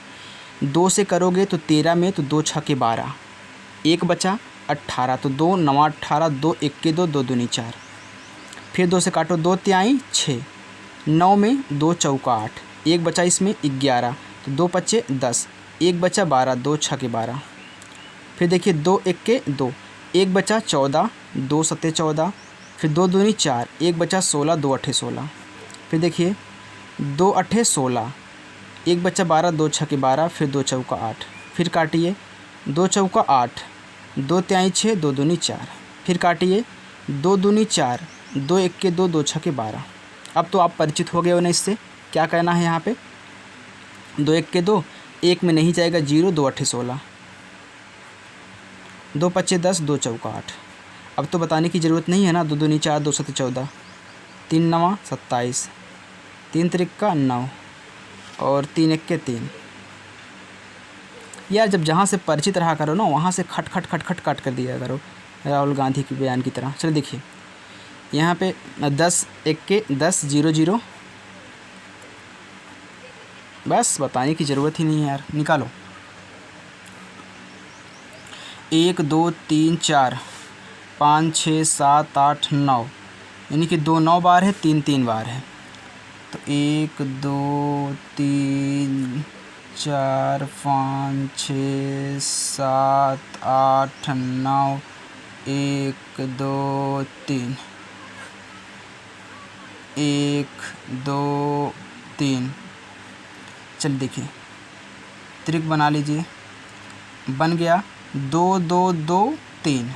2 से करोगे तो 13 में, तो 2 6 के 12, 1 बचा 18, तो 2 9 18, 2 1 के 2, 2 दूनी 4, फिर 2 से काटो, 2 तिहाई 6, 9 में 2 चौका 8, 1 बचा इसमें 11, तो 2 पच्चे 10, 1 बचा 12, 2 6 के 12, फिर देखिए 2 1 के 2, 1 बचा 14, 2 7 14, फिर 2 दूनी 4, 1 बचा 16, 2 8 16, फिर देखिए 2 8 16, 1 बचा 12, 2 6 के 12, फिर 2 चौका 8, फिर काटिए 2 चौका 8, 2 तिहाई 6, 2 दूनी 4, फिर काटिए 2 दूनी 4, 2 1 के 2, 2 6 के 12। अब तो आप परिचित हो गए हो ना इससे। क्या करना है यहाँ पे, 2 1 के 2, 1 में नहीं जाएगा 0, 2 8 16, 2 पच्चे 10, 2 चौका 8। अब तो बताने की ज़रूरत नहीं है ना, 2 दूनी 4, 2 7 14, 3 9 27, 3 3 9 और 3 1 के 3। यार जब जहाँ से परिचित रहा करो ना, वहाँ से खट खट खट खट काट कर दिया करो, राहुल गांधी के बयान की तरह। चलो देखिए यहाँ पे 10 1 के 10 0 0, बस बताने की ज़रूरत ही नहीं है यार। निकालो 1 2 3 4 5 6 7 8 9, यानी कि 2 9 बार है, 3 3 बार है, तो 1 2 3 4 5 6 7 8 9, 1 2 3, 1 2 3। चल देखिए त्रिक बना लीजिए, बन गया 2 2 2 3,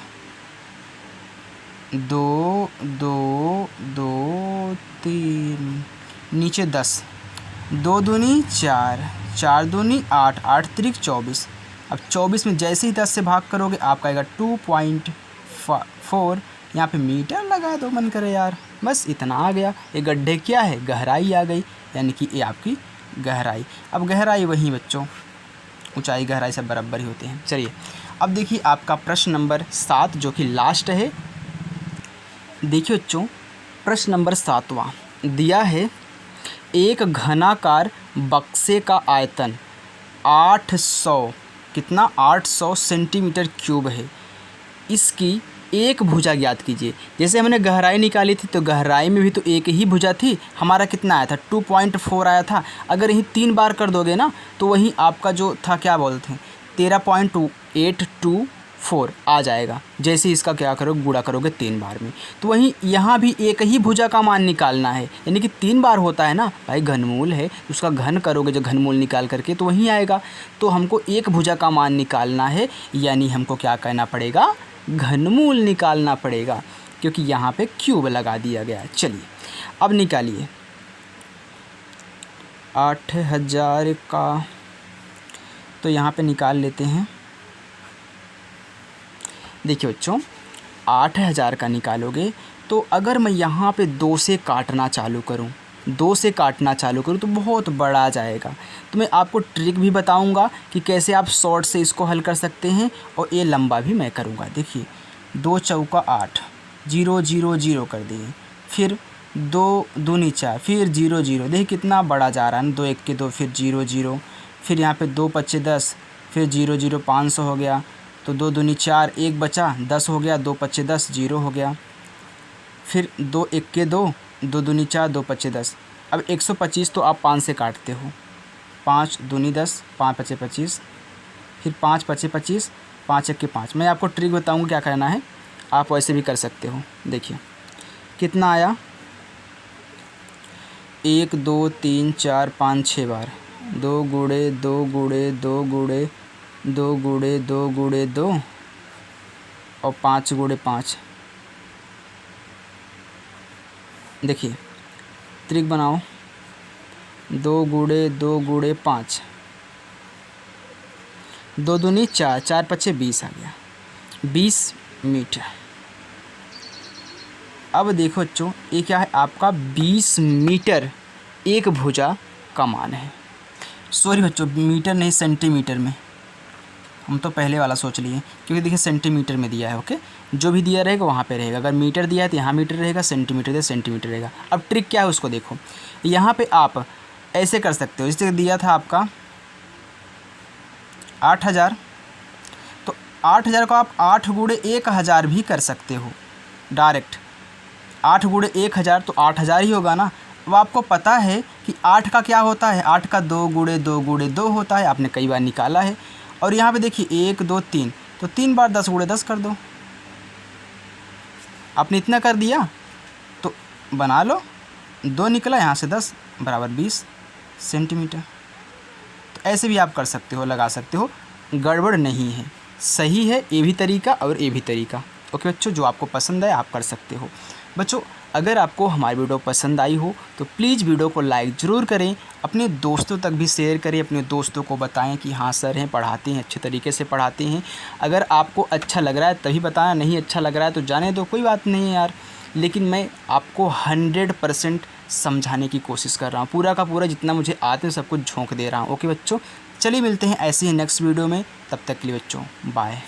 2 2 2 3, नीचे 10, 2 दूनी 4, 4 दूनी 8, 8 त्रिक 24। अब 24 में जैसे ही 10 से भाग करोगे आपका आएगा 2.4। यहाँ पे मीटर लगा दो मन करे यार, बस इतना आ गया। ये गड्ढे क्या है, गहराई आ गई, यानी कि ये आपकी गहराई। अब गहराई वही बच्चों, ऊंचाई गहराई सब बराबर ही होते हैं। चलिए अब देखिए आपका प्रश्न नंबर 7 जो कि लास्ट है। देखिए बच्चों प्रश्न नंबर 7वां दिया है, एक घनाकार बक्से का आयतन 800 कितना 800 सेंटीमीटर क्यूब है, इसकी एक भुजा ज्ञात कीजिए। जैसे हमने गहराई निकाली थी तो गहराई में भी तो एक ही भुजा थी, हमारा कितना आया था 2.4 आया था। अगर यही 3 बार कर दोगे ना तो वही आपका जो था क्या बोलते हैं 13.824 आ जाएगा। जैसे इसका क्या करोगे गुणा करोगे 3 बार में, तो वहीं यहाँ भी एक ही भुजा का मान निकालना है, यानी कि 3 बार होता है ना भाई घनमूल है, उसका घन करोगे जो घनमूल निकाल करके तो वहीं आएगा। तो हमको एक भुजा का मान निकालना है, यानी हमको क्या करना पड़ेगा घनमूल निकालना पड़ेगा, क्योंकि यहाँ पे क्यूब लगा दिया गया है। चलिए अब निकालिए 8000 का, तो यहाँ पे निकाल लेते हैं देखिए बच्चों 8000 का निकालोगे तो अगर मैं यहाँ पे 2 से काटना चालू करूँ, 2 से काटना चालू करूँ तो बहुत बड़ा आ जाएगा। तो मैं आपको ट्रिक भी बताऊँगा कि कैसे आप शॉर्ट से इसको हल कर सकते हैं, और ये लंबा भी मैं करूँगा। देखिए 2 चौका 8, 0 0 0 कर दिए, फिर 2 दूनी 4, फिर 0 0। देखिए कितना बड़ा जा रहा है ना, 2 1 के 2, फिर 0 0, फिर यहाँ पे 2 पच्चे 10, फिर 0 0 500 हो गया। तो 2 दूनी 4, 1 बचा 10 हो गया, 2 पच्चे 10, 0 हो गया। फिर 2 1 के 2, 2 दूनी 4, 2 पच्चे 10। अब 125 तो आप 5 से काटते हो, 5 दूनी 10, 5 पच्चे 25, फिर 5 पच्चे 25, 5 1 के 5। मैं आपको ट्रिक बताऊँगा क्या करना है, आप वैसे भी कर सकते हो। देखिए कितना आया, 1 2 3 4 5 6 बार, 2 गुणे 2 गुणे 2 गुणे 2 गुणे 2 गुणे 2 और 5 गुणे 5। देखिए त्रिक बनाओ, 2 गुणे 2 गुणे 5, 2 दूनी 4, 4 पच्चे 20 आ गया, 20 मीटर। अब देखो बच्चों ये क्या है, आपका 20 मीटर एक भुजा का मान है। सॉरी बच्चों, मीटर नहीं सेंटीमीटर में, हम तो पहले वाला सोच लिए, क्योंकि देखिए सेंटीमीटर में दिया है। ओके, जो भी दिया रहेगा वहाँ पे रहेगा। अगर मीटर दिया है तो यहाँ मीटर रहेगा, सेंटीमीटर दिया सेंटीमीटर रहेगा। अब ट्रिक क्या है उसको देखो, यहाँ पे आप ऐसे कर सकते हो, जैसे दिया था आपका 8000, तो 8000 को आप 8 गुणे 1000 भी कर सकते हो डायरेक्ट। 8 गुणे 1000 तो 8000 ही होगा ना। अब आपको पता है कि 8 का क्या होता है, 8 का 2 गुणे 2 गुणे 2 होता है, आपने कई बार निकाला है। और यहाँ पे देखिए 1 2 3, तो 3 बार 10 गुणे 10 कर दो। आपने इतना कर दिया तो बना लो, 2 निकला, यहाँ से 10 बराबर 20 सेंटीमीटर। तो ऐसे भी आप कर सकते हो, लगा सकते हो, गड़बड़ नहीं है, सही है ये भी तरीका और ये भी तरीका। ओके बच्चों, जो आपको पसंद आए आप कर सकते हो। बच्चों अगर आपको हमारी वीडियो पसंद आई हो तो प्लीज़ वीडियो को लाइक ज़रूर करें, अपने दोस्तों तक भी शेयर करें, अपने दोस्तों को बताएं कि हाँ सर हैं, पढ़ाते हैं, अच्छे तरीके से पढ़ाते हैं। अगर आपको अच्छा लग रहा है तभी बताना, नहीं अच्छा लग रहा है तो जाने दो, कोई बात नहीं है यार। लेकिन मैं आपको 100% समझाने की कोशिश कर रहा हूँ, पूरा का पूरा जितना मुझे आते हैं सब कुछ झोंक दे रहा हूँ। ओके बच्चों, चलिए मिलते हैं ऐसे ही नेक्स्ट वीडियो में, तब तक के लिए बच्चों बाय।